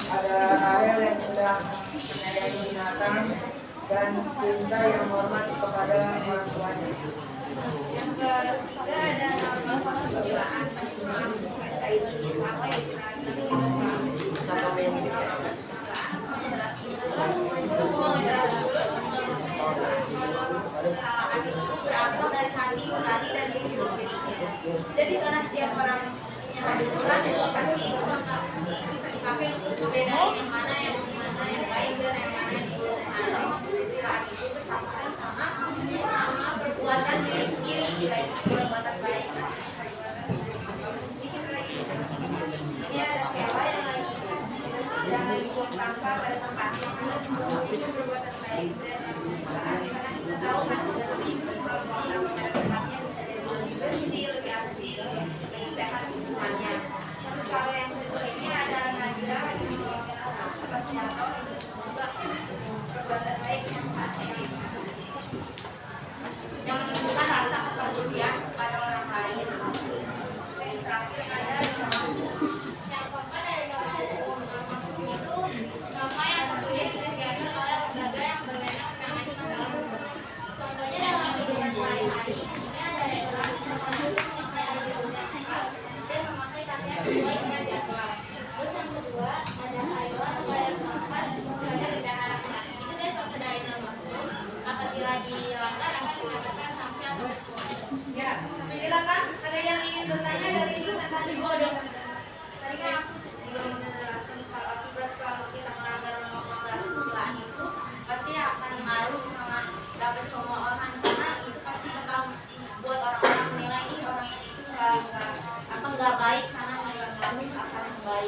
Speaker 2: Ada Ariel yang sedang menyayangi binatang dan Prinsa yang hormat kepada orang tuanya.
Speaker 3: Yang ketiga ada norma kesusilaan. Apa yang berasal dari hati nurani dan diri sendiri. Jadi karena setiap orang punya hati nurani, pasti itu maka bisa dipakai untuk membedakan yang mana yang baik dan yang mana yang buruk. Nah, kesusilaan itu bersamaan sama perbuatan diri sendiri, baik perbuatan baik atau perbuatan sedikit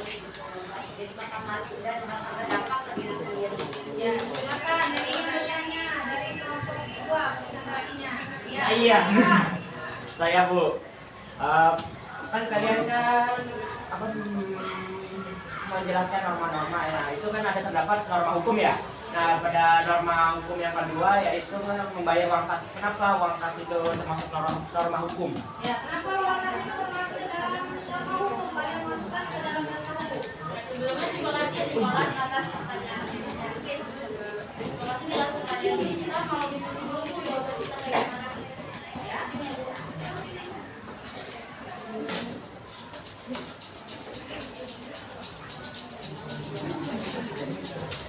Speaker 3: jadi bakal mati dan bakal berdampak ke diri sendiri.
Speaker 1: Ya, silakan yang ingin bertanya dari kelompok dua presentasinya. Ya,
Speaker 9: Iya.
Speaker 1: Mas.
Speaker 9: Saya Bu, kan kalian kan menjelaskan norma-norma ya, itu kan ada terdapat norma hukum ya. Nah, pada norma hukum yang kedua yaitu membayar uang kas. Kenapa uang kas itu termasuk norma hukum?
Speaker 1: Ya, kenapa uang kas itu termasuk ke dalam norma hukum? Kalian masukkan ke dalam norma hukum.
Speaker 4: Sebelumnya terima kasih Nicholas atas pertanyaan. Terima kasih atas pertanyaan. Jadi kita mau diskusi dulu Bu, jawaban kita kayak gimana?
Speaker 1: Ya.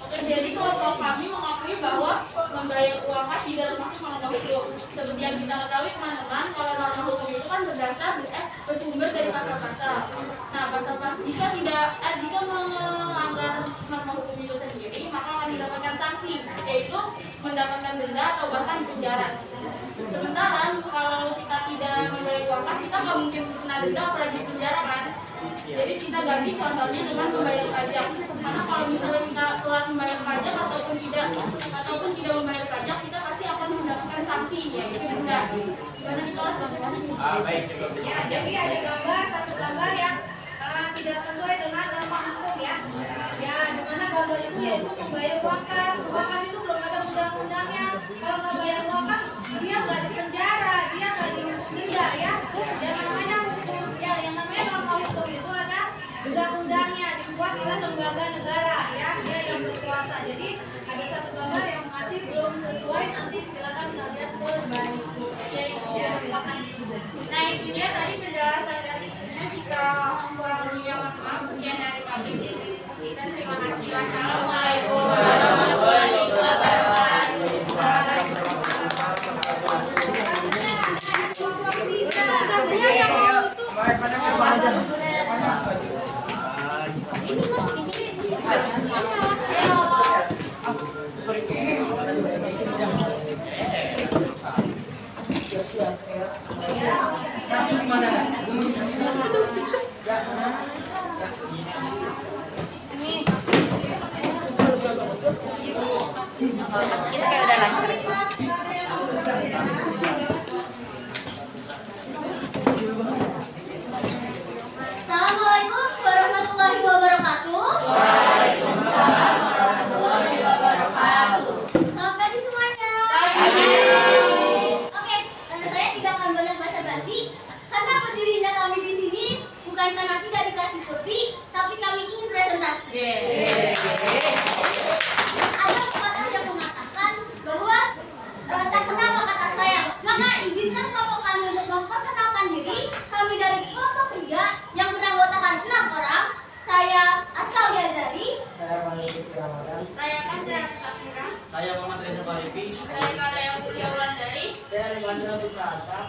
Speaker 4: Oke, jadi kelompok kami mengakui bahwa membayar uang kas tidak termasuk norma hukum. Seperti yang kita ketahui teman-teman, kalau norma hukum itu kan bersumber dari pasal-pasal. Nah, pasal-pasal jika melanggar norma hukum itu sendiri, maka akan mendapatkan sanksi, yaitu mendapatkan denda atau bahkan penjara. Sementara kalau kita tidak membayar uang kas, kita nggak mungkin kena denda apalagi penjara kan. Jadi kita ganti contohnya dengan membayar pajak. Karena kalau misalnya kita telat membayar pajak ataupun tidak membayar pajak, kita pasti akan mendapatkan sanksi, yaitu denda. Gimana nih kelas teman-teman?
Speaker 9: Baik, cukup.
Speaker 1: Ya, jadi ada satu gambar yang tidak sesuai dengan norma hukum ya. Ya, di mana gambar itu yaitu membayar uang kas. Uang kas itu belum ada undang-undangnya. Kalau nggak bayar uang kas, dia nggak dipenjara, dia nggak didenda ya. Yang namanya hukum, ya, yang namanya norma hukum itu ada undang-undangnya dibuat oleh lembaga negara ya, dia yang berkuasa. Jadi ada satu gambar yang masih belum sesuai, nanti silakan kalian perbaiki. Ya, silakan.
Speaker 4: Nah, itu dia tadi penjelasan dari jika kurang lebihnya mohon maaf. Sekian dari kami. Dan terima kasih. Wassalamualaikum warahmatullahi wabarakatuh.
Speaker 3: Assalamualaikum warahmatullahi wabarakatuh. Waalaikumsalam warahmatullahi wabarakatuh. Selamat pagi semuanya. Oke, saya tidak akan banyak basa-basi karena berdirinya kami di sini bukan karena tidak dikasih kursi, tapi kami ingin presentasi. Ada pepatah yang mengatakan bahwa tak kenal maka tak sayang. Maka izinkan kelompok kami untuk memperkenalkan diri. Kami dari kelompok 3 yang beranggotakan 6 orang. Saya Askal Yazari.
Speaker 2: Saya Manis Ramadan.
Speaker 4: Saya Kanjar Safira.
Speaker 9: Saya Muhammad Reza Farifi.
Speaker 4: Saya Karya Mulia Wulandari.
Speaker 9: Saya Rifandra Suprata.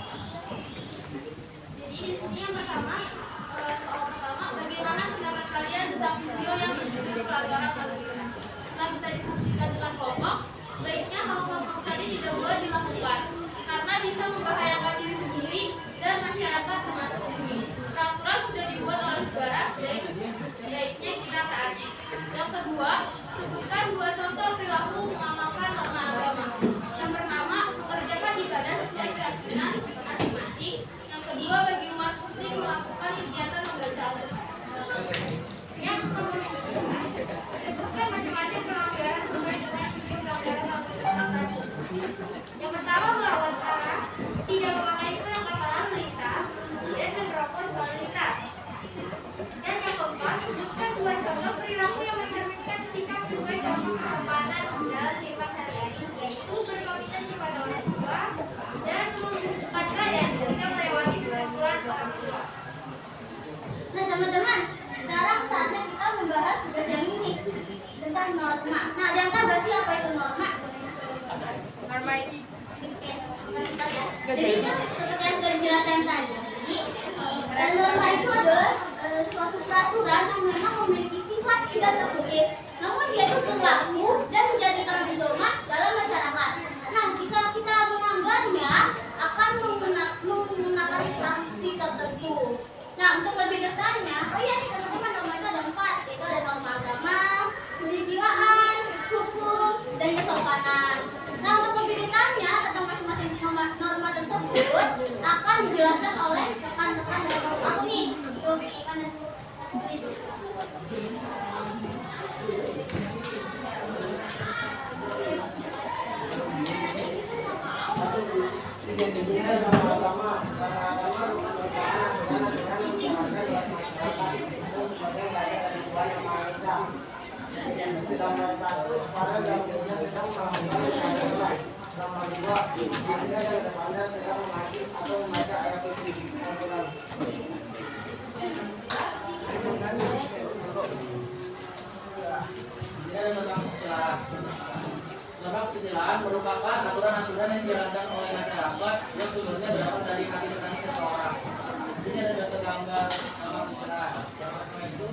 Speaker 3: Jadi di sini yang pertama, soal pertama, bagaimana pendapat kalian tentang video yang berjudul pelanggaran lalu lintas? Setelah bisa disaksikan dengan kelompok, baiknya hal kelompok tadi tidak boleh dilakukan karena bisa membahayakan diri sendiri dan masyarakat termasuk diri. Peraturan sudah dibuat oleh negara, baiknya kita taati. Yang kedua, sebutkan 2 contoh perilaku mengamalkan norma agama. Yang pertama, mengerjakan ibadah sesuai keyakinan masing-masing. Yang kedua, bagi umat muslim melakukan kegiatan membaca Al-Quran. Yang kedua, sebutkan macam-macam pelanggaran sesuai dengan video pelanggaran Al-Quran tadi. Yang pertama, melawan arah, tidak memakai perlengkapan lalu lintas, dan menerobos lalu lintas. Dan yang keempat, sebutkan 2 contoh perilaku yang mencerminkan sikap sesuai dengan kesopanan dalam sifat sehari-hari, yaitu berkompetensi pada orang tua dan menghormat badan ketika melewati sebulan orang tua. Nah teman-teman, sekarang saatnya kita membahas tugas yang ini tentang norma. Nah, ada yang tahu nggak sih apa itu norma?
Speaker 4: Norma ini.
Speaker 3: Oke, kasih tahu ya. Jadi itu seperti yang sudah dijelaskan tadi, norma itu adalah suatu peraturan yang memang memiliki sifat tidak tertulis, namun dia itu berlaku dan menjadikan pedoman dalam masyarakat. Nah, jika kita melanggarnya, akan menggunakan sanksi tertentu. Nah, untuk lebih detailnya, oh iya nih teman-teman, norma itu ada 4
Speaker 2: Gambar 1, para dalamnya sedang melakukan pelajaran. Gambar 2, Anda dan Anda sedang mengaji atau membaca ayat suci.
Speaker 8: Sebab kesusilaan merupakan aturan-aturan yang dijalankan oleh masyarakat yang sumbernya berasal dari hati nurani seseorang. Ini ada data gambar sama kesusilaan. Yang pertama itu,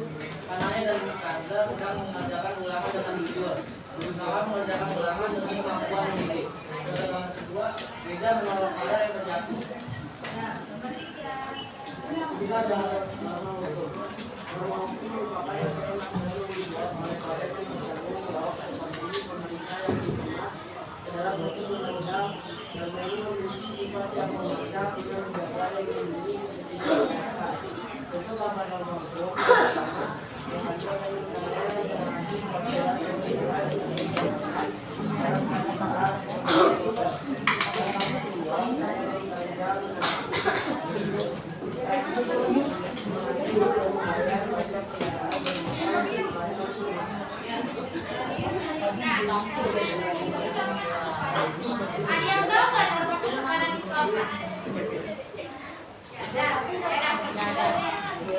Speaker 8: Kananya dan Mikanda sedang mengerjakan ulangan dengan jujur, berusaha mengerjakan ulangan dengan kemampuan mendidik. Data gambar kedua, Reza menolong Kala yang terjatuh.
Speaker 2: Jika dalam norma hukum, norma hukum merupakan yang pertama dibuat oleh badan yang bertanggung jawab seperti pemerintah yang diterima dalam bentuk undang-undang. Norma ini memiliki sifat yang memaksa kita menjaga dan melindungi setiap untuk gambar norma hukum pertama yang ada dari negara yang mengaji pelajaran yang dimulai dalam satu saat
Speaker 3: Ada yang tahu nggak norma kesopanan itu apa?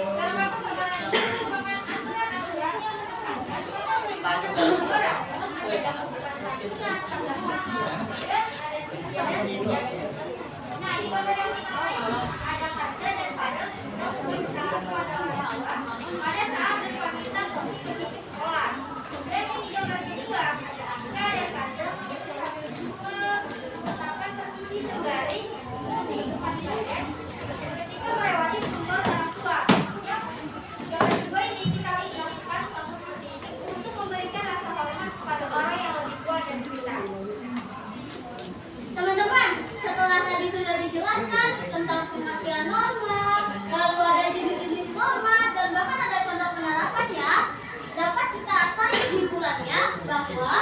Speaker 3: Norma kesopanan itu merupakan aturan-aturan yang menekankan pada orang untuk menjaga kesopanan santunan, tata krama, dan ada tiga dan tiga. Nah, di gambar yang pertama ini ada Kanda dan Pada sedang berbicara kepada orang tua pada saat berpamitan untuk pergi ke sekolah. Dan yang di gambar kedua ada Angga dan Kanda menetapkan posisi berbaring di tempat badan ketika melewati simbol orang tua. Yang gambar kedua ini kita lakukan seperti ini untuk memberikan rasa hormat kepada orang yang lebih tua dari kita. Teman-teman, setelah tadi sudah dijelaskan tentang pengertian norma, lalu ada jenis-jenis norma, dan bahkan ada contoh penerapannya, dapat kita tarik kesimpulannya bahwa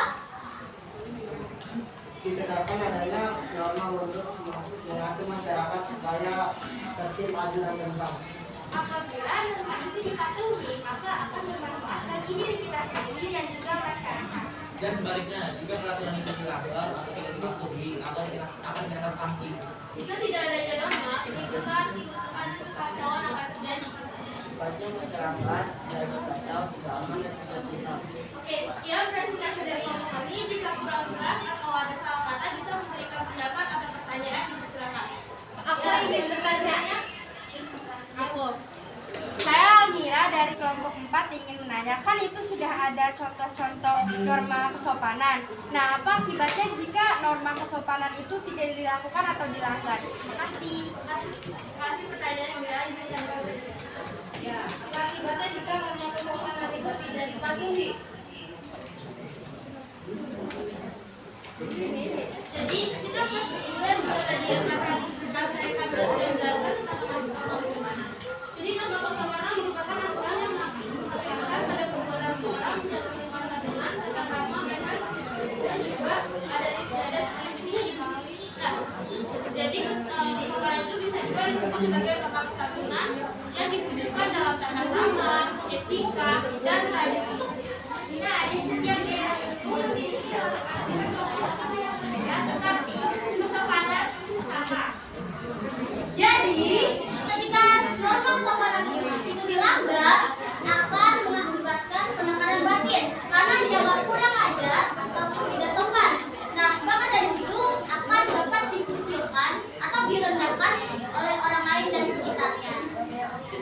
Speaker 2: ditetapkan adanya norma untuk mengatur masyarakat supaya tertib, adil, dan tentram.
Speaker 3: apabila norma itu dipatuhi, maka akan bermanfaat bagi diri kita sendiri dan juga masyarakat.
Speaker 8: Dan sebaliknya, jika peraturan itu dilanggar atau tidak dipatuhi, akan dikenakan sanksi.
Speaker 3: Jika tidak adanya norma, kericuhan, kekacauan akan terjadi.
Speaker 2: Sifatnya masyarakat dari kacau, tidak aman, dan tidak tentram.
Speaker 3: Oke, sekian presentasi dari kami. Jika kurang jelas atau ada salah kata, bisa memberikan pendapat atau pertanyaan, dipersilakan. Aku ingin bertanya. Saya Almira dari kelompok 4 ingin menanyakan, itu sudah ada contoh-contoh norma kesopanan. Nah, apa akibatnya jika norma kesopanan itu tidak dilakukan atau dilanggar? Terima kasih. Terima kasih pertanyaan Almira.
Speaker 1: Ya, apa akibatnya jika norma kesopanan itu tidak dipatuhi?
Speaker 3: Jadi kita pas belajar tadi yang akan saya katakan tentang bagaimana. Jadi norma kesopanan merupakan aturan yang mengatakan pada perbuatan seorang menjaga kesopanan dengan tata krama, manners, dan juga ada istiadat yang dipahami kita. Jadi kesopanan itu bisa juga disebut sebagai norma kesatuan yang diwujudkan dalam tata krama, etika, dan tradisi. Nah, di setiap daerah itu memiliki aturan yang berbeda, tetapi kesopanan itu sama. Jadi, ketika norma kesopanan itu dilanggar, akan mengakibatkan penekanan batin karena dianggap kurang ajar ataupun tidak sopan. Nah, maka dari situ akan dapat dikucilkan atau direndahkan oleh orang lain dan sekitarnya.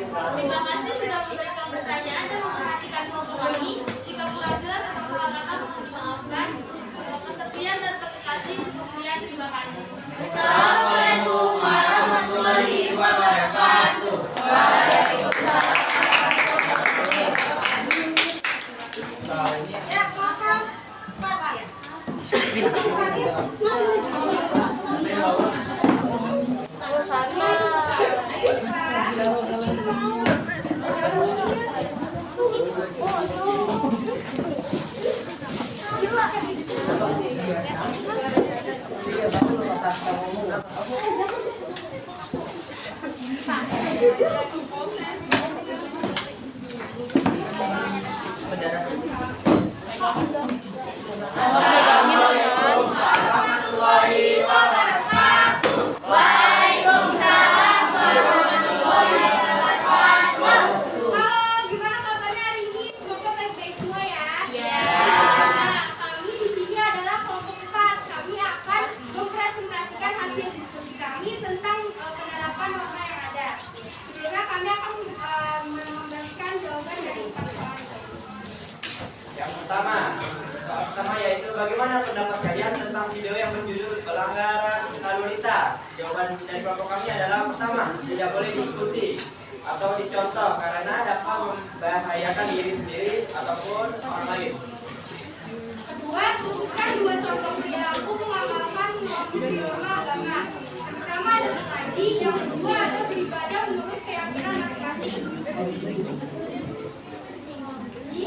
Speaker 3: Terima kasih sudah memberikan pertanyaan dan memperhatikan kelompok kami.
Speaker 9: bagaimana pendapat kalian tentang video yang berjudul pelanggaran lalu lintas? Jawaban dari kelompok kami adalah pertama, tidak boleh diikuti atau dicontoh karena dapat membahayakan diri sendiri ataupun orang lain.
Speaker 4: Kedua, sebutkan 2 contoh perilaku mengamalkan norma agama. Yang pertama adalah ngaji, yang kedua adalah beribadah menurut keyakinan masing-masing.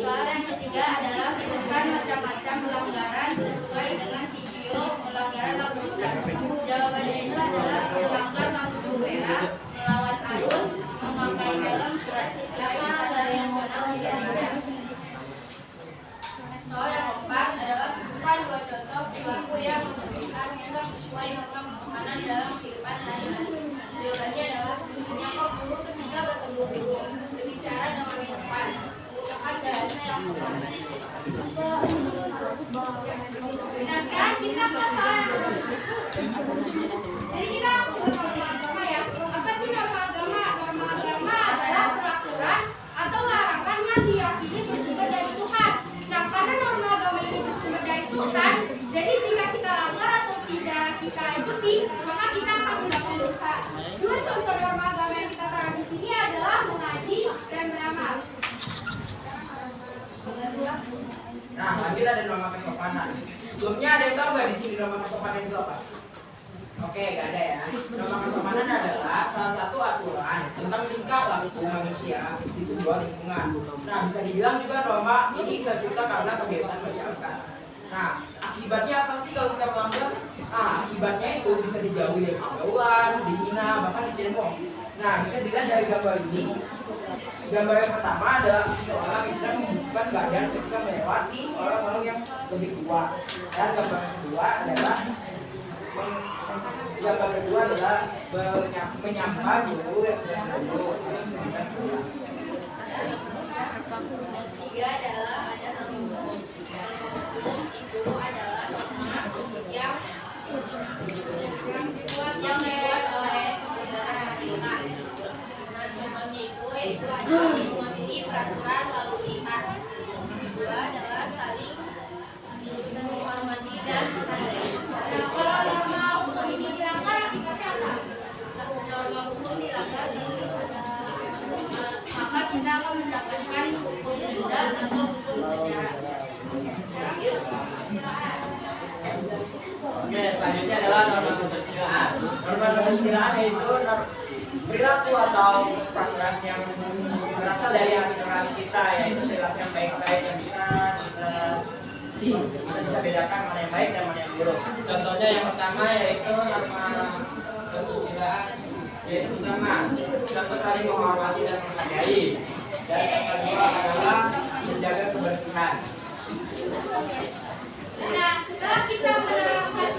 Speaker 4: Soal yang ketiga adalah sebutkan macam-macam pelanggaran sesuai dengan video pelanggaran lalu lintas. Jawabannya itu adalah melanggar lampu merah, melawan arus, memakai helm, surat sesuai standar nasional Indonesia. Soal yang keempat adalah sebutkan 2 contoh perilaku yang memberikan sikap sesuai norma kesopanan dalam kehidupan sehari-hari. Jawabannya adalah menyapa guru ketika bertemu guru, berbicara dengan sopan, menggunakan bahasa yang sopan. Nah, sekarang kita ke soal yang kedua. Jadi kita langsung ke norma agama ya. Apa sih norma agama? Norma agama adalah peraturan atau larangan yang diyakini bersumber dari Tuhan. Nah, karena norma agama ini bersumber dari Tuhan, jadi jika kita langgar atau tidak kita ikuti, maka kita akan mendapat dosa. 2 contoh norma agama yang kita taruh di sini adalah mengaji dan beramal.
Speaker 2: Nah, lanjut ada norma kesopanan. Sebelumnya ada yang tahu nggak di sini norma kesopanan itu apa? Oke, nggak ada ya. Norma kesopanan adalah salah satu aturan tentang tingkah laku manusia di sebuah lingkungan. Nah, bisa dibilang juga norma ini tercipta karena kebiasaan masyarakat. Nah, akibatnya apa sih kalau kita melanggar? Nah, akibatnya itu bisa dijauhi dari pergaulan, dihina, bahkan dicemooh. Nah, bisa dilihat dari gambar ini. Gambar yang pertama adalah seseorang yang sedang membuka badan ketika melewati orang-orang yang lebih tua. Dan gambar yang kedua adalah menyapa guru yang sedang duduk.
Speaker 4: Dan 3 adalah ada norma hukum. Hukum itu adalah norma yang dibuat oleh negara kita. Nah, contohnya itu adalah menjadi peraturan lalu lintas. Kedua adalah saling menghormati dan menghargai. Nah, kalau norma hukum ini dilanggar, akibatnya apa? Norma hukum dilanggar, maka kita akan mendapatkan hukum denda atau hukum penjara. Sekarang yuk, silakan.
Speaker 9: Oke, selanjutnya adalah norma kesusilaan. Norma kesusilaan yaitu perilaku atau peraturan yang berasal dari hati nurani kita, yaitu perilaku yang baik-baik yang bisa kita bisa bedakan mana yang baik dan mana yang buruk. Contohnya yang pertama yaitu norma kesusilaan, yaitu pertama contoh saling menghormati dan menghargai. Dan yang kedua adalah menjaga kebersihan.
Speaker 4: Nah, setelah kita menerapkan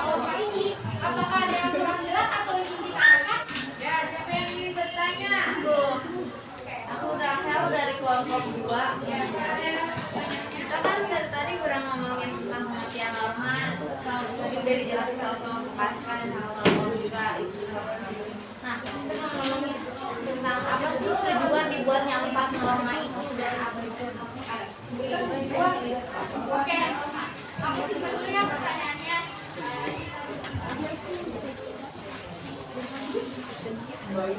Speaker 4: norma ini, apakah ada yang kurang jelas atau ingin ditanyakan?
Speaker 1: Ya, siapa yang ingin bertanya?
Speaker 7: Aku Rahel dari kelompok 2.
Speaker 4: Ya,
Speaker 7: Kita kan dari tadi udah ngomongin tentang pengertian norma, tadi udah dijelasin kalau kelompok pasca dan kelompok juga itu. Nah, kita mau ngomongin tentang apa sih tujuan dibuatnya 4 norma itu dan apa itu?
Speaker 4: oke. Aku simpan dulu ya pertanyaannya. Baik,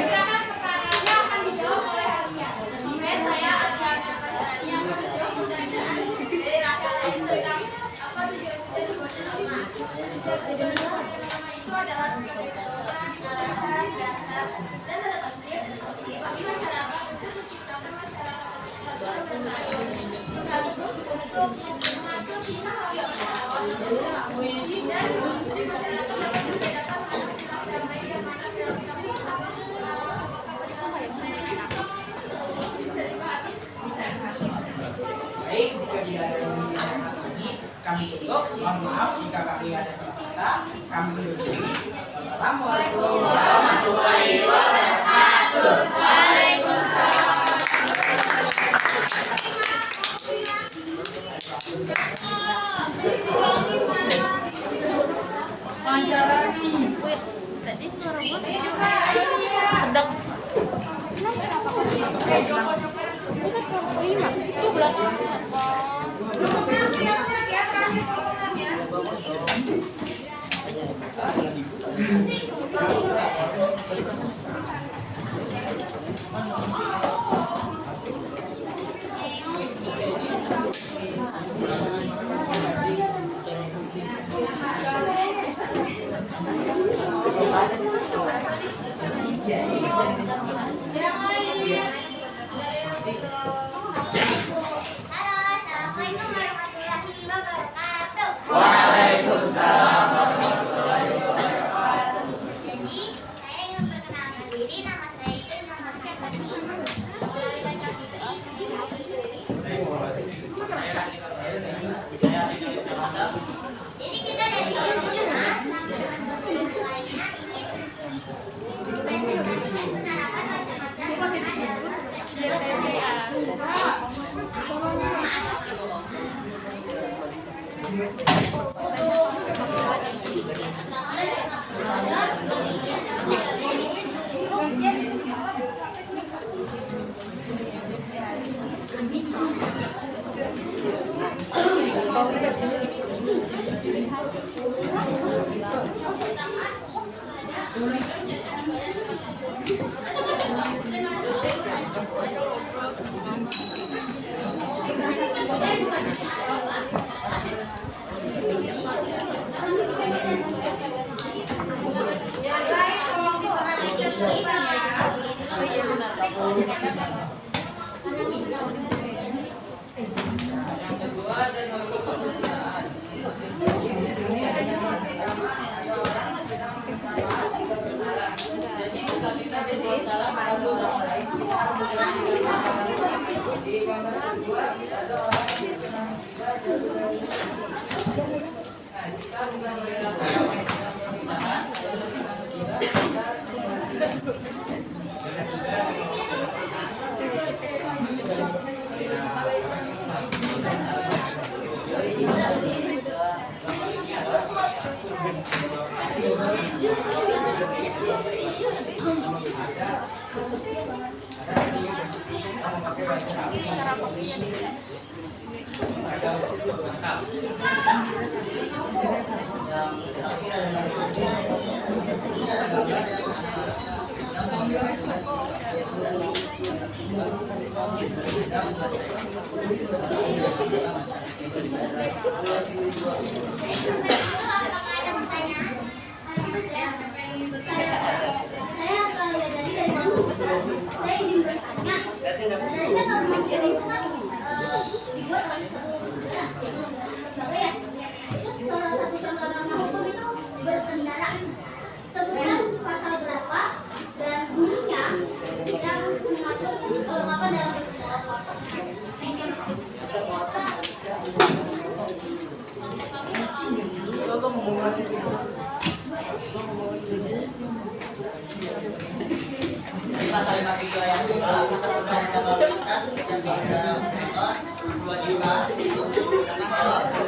Speaker 4: silakan pertanyaannya akan dijawab oleh Alia.
Speaker 7: Oke, saya Alia Pertania menjawab pertanyaan dari Rahel yaitu tentang apa tujuan kita dibuatnya norma. Tujuan dibuatnya norma itu adalah sebagai pedoman, arahan, dasar, dan tata tertib bagi masyarakat untuk menciptakan masyarakat kesatuan dan keadilan. Sekaligus untuk mengatur tingkah laku masyarakat dan mengusir masyarakat dapat membedakan mana perilaku yang baik dan mana perilaku yang buruk.
Speaker 2: Baik, jika tidak ada yang ingin ditanyakan lagi, kami tutup. Mohon maaf jika kami ada salah kata. Kami undur diri. Wassalamualaikum warahmatullahi wabarakatuh.
Speaker 7: Tadi suara gue sedap. Kenapa
Speaker 3: Assalamualaikum warahmatullahi wabarakatuh.
Speaker 9: Waalaikumsalam.
Speaker 3: Jadi, saya ingin memperkenalkan diri. Nama saya itu Muhammad Syafati. Jadi kita dari komunitas sampai komunitas lainnya ingin mempresentasikan penerapan macam-macam penggunaan dalam sebulan pasal berapa dan bunyinya yang masuk apa dalam
Speaker 9: Pasal 53 yang kedua, Undang-Undang Lalu Lintas dan Pengendara Motor 25 itu menggunakan jawab dan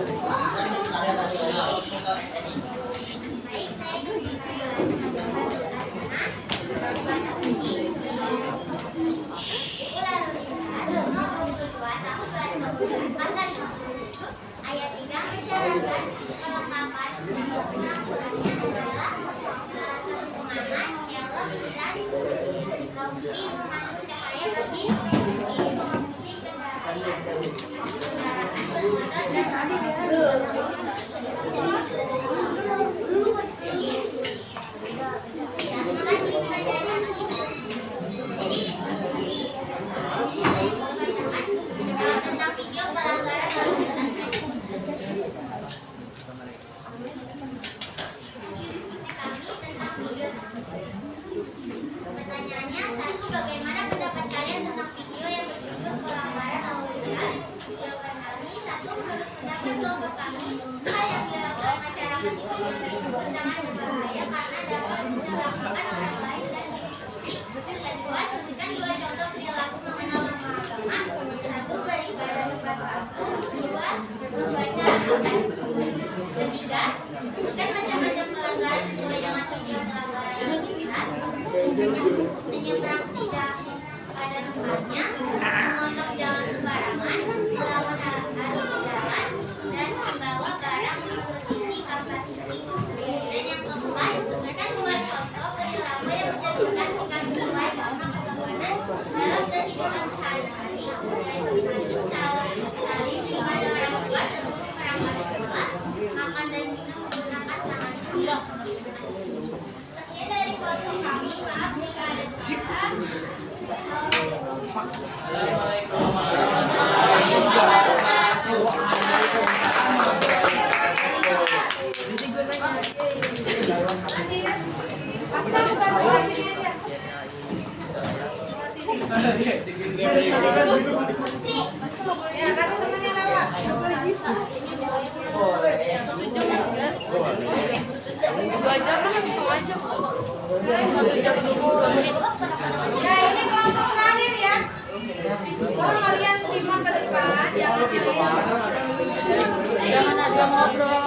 Speaker 9: standar nasional untuk SNI.
Speaker 3: Baik, saya ingin pasal ini. Pasal 57 ayat 3 mensyaratkan kelengkapan penggunaan adalah satu pengaman, helm, dan rompi pemandu cahaya bagi pengemudi kendaraan tentang video pelanggaran lalu lintas. Pertanyaannya, satu, bagaimana pendapat kalian tentang video yang berjudul pelanggaran lalu lintas? Jawaban kami, satu, menurut pendapat kelompok kami, hal yang dilakukan masyarakat itu sangat berbahaya karena dapat mencelakakan orang lain dan diri sendiri. Kedua, tunjukkan dua contoh perilaku mengenal nama agama. Satu, beribadah tepat waktu. Dua, membaca Al-Quran. Ketiga, sebutkan macam-macam pelanggaran sesuai dengan video pelanggaran lalu lintas. Menyeberang tidak pada tempatnya, memotong jalan sembarangan, melawan arus jalan, dan membawa barang melebihi kapasitas. Dan yang keempat, Sekian dari kelompok kami, maaf jika ada salah.
Speaker 8: Assalamualaikum warahmatullahi
Speaker 1: Pasca bukan doa sini aja. Ya, tapi temannya lewat. Ya, ini kelompok terakhir ya. Tolong kalian simak ke depan, jangan ada ngobrol.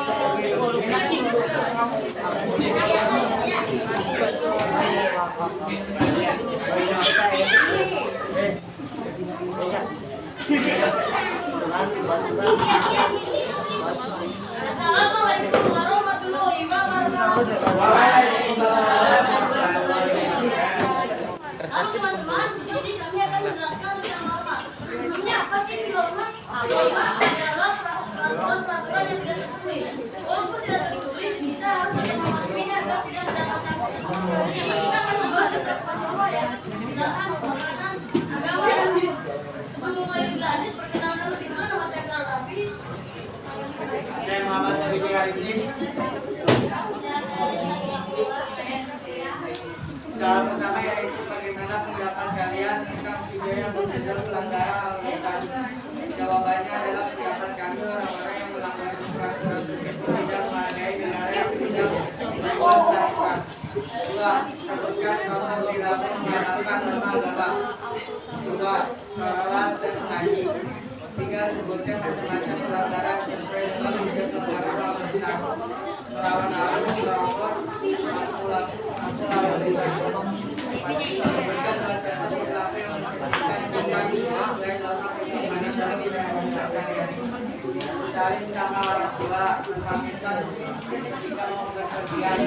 Speaker 7: Assalamualaikum warahmatullahi wabarakatuh. Halo teman-teman, di sini kami akan menjelaskan tentang norma. Sebelumnya apa sih norma? Norma adalah peraturan-peraturan yang tidak tertulis. Walaupun tidak tertulis, kita harus memahaminya agar tidak mendapat sanksi. Di sini kita akan membahas tentang norma yang menggunakan makanan, agama dan hukum. Sebelum mulai dilanjut, perkenalkan lebih dulu nama saya Kenal Rafi.
Speaker 9: Saya Muhammad Nabi Arifin. Soal pertama yaitu bagaimana pendapat kalian tentang video yang bersumber pelanggaran lalu lintas. Jawabannya adalah pendapat kami orang-orang yang melanggar peraturan tidak menghargai negara yang tidak membuat peraturan. Dua, sebutkan contoh perilaku mengharapkan norma agama. Dua, merawat dan mengaji. Tiga, sebutkan macam-macam pelanggaran sesuai dengan pelanggaran lalu lintas. Melawan arus, merokok, saling sama orang tua, mempamerkan jika mau berpergian.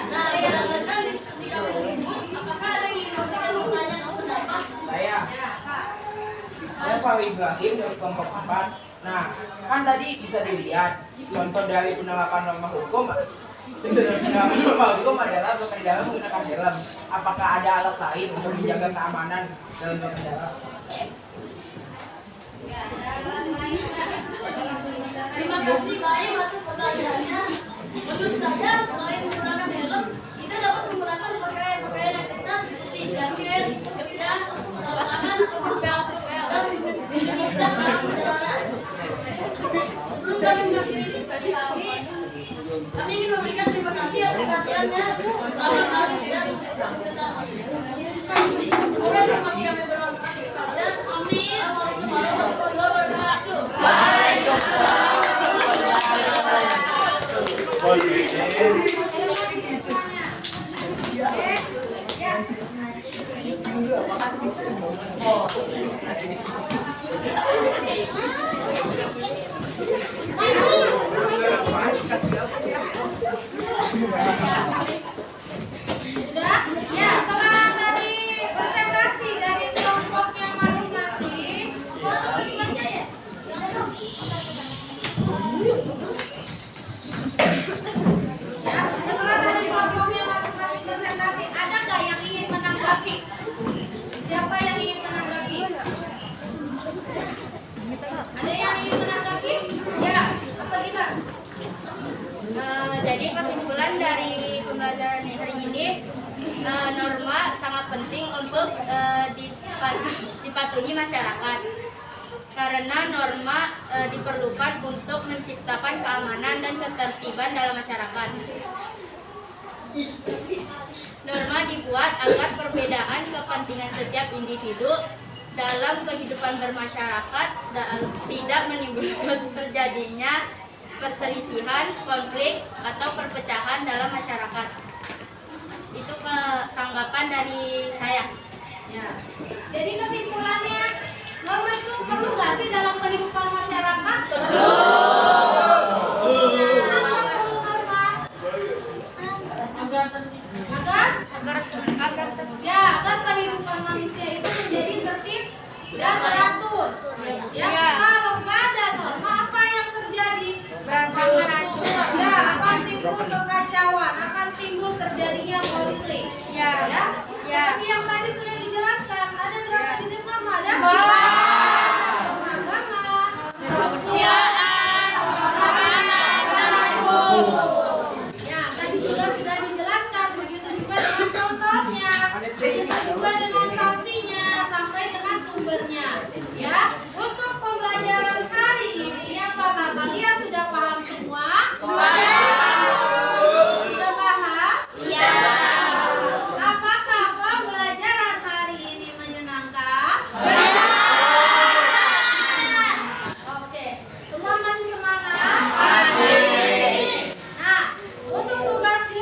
Speaker 7: Nah, berdasarkan diskusi kami tersebut, apakah ada yang ingin memberikan pertanyaan atau pendapat?
Speaker 10: Saya Pak Ibrahim dari kelompok 4. Nah, kan tadi bisa dilihat contoh dari penerapan norma hukum. Penerapan norma hukum adalah berkendara menggunakan helm. Apakah ada alat lain untuk menjaga keamanan dalam berkendara?
Speaker 7: Terima kasih banyak atas pertanyaannya. Menurut saya, selain menggunakan helm, kita dapat menggunakan pakaian-pakaian yang ketat seperti jaket, jas, sarung tangan, atau bel dan melindungi kita dalam perjalanan. Sebelum kami mengakhiri diskusi kami ingin memberikan terima kasih atas perhatiannya. Selamat hari dan semoga diskusi kami bermanfaat kepada kalian. Assalamualaikum warahmatullahi wabarakatuh.
Speaker 1: Sudah? Ya, setelah tadi presentasi dari kelompoknya masing-masing,
Speaker 3: Jadi kesimpulan dari pembelajaran hari ini, norma sangat penting untuk dipatuhi masyarakat. Karena norma diperlukan untuk menciptakan keamanan dan ketertiban dalam masyarakat. Norma dibuat agar perbedaan kepentingan setiap individu dalam kehidupan bermasyarakat tidak menimbulkan terjadinya perselisihan, konflik, atau perpecahan dalam masyarakat. Itu tanggapan dari saya.
Speaker 1: Ya. Jadi kesimpulannya, norma itu perlu nggak sih dalam kehidupan masyarakat? Kenapa perlu norma? Agar kehidupan manusia itu menjadi tertib dan teratur. Ya, kalau nggak ada norma, apa yang terjadi?
Speaker 3: Berantakan hancur.
Speaker 1: Ya, akan timbul kekacauan, akan timbul terjadinya konflik.
Speaker 3: Ya.
Speaker 1: Seperti yang tadi sudah dijelaskan, ada berapa jenis norma? Ada sama-sama. Ya, tadi juga sudah dijelaskan, begitu juga dengan contohnya, begitu juga dengan sanksinya, sampai dengan sumbernya. Ya, untuk pembelajaran hari ini, apakah kalian sudah paham semua? Sudah paham? Apakah pembelajaran hari ini menyenangkan? Oke, semua masih semangat? Nah, untuk tugas di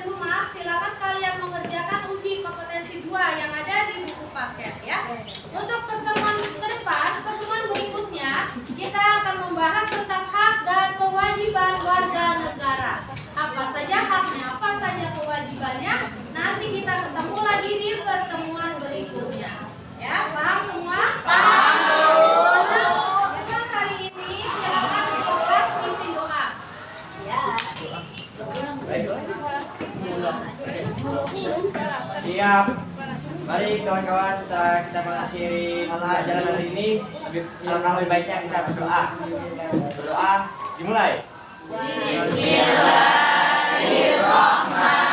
Speaker 1: rumah, silakan kalian mengerjakan uji kompetensi 2 yang ada di buku paket ya. Untuk pertemuan berikutnya, kita akan membahas tentang hak dan kewajiban warga negara. Apa saja haknya, apa saja kewajibannya, nanti kita ketemu lagi di pertemuan berikutnya. Ya, paham semua? Paham. Untuk hari ini, silakan kelas pimpin doa.
Speaker 9: Siap. Mari kawan-kawan, setelah kita mengakhiri pelajaran hari ini, alangkah lebih baiknya kita berdoa. Berdoa dimulai.
Speaker 3: Bismillahirrahmanirrahim.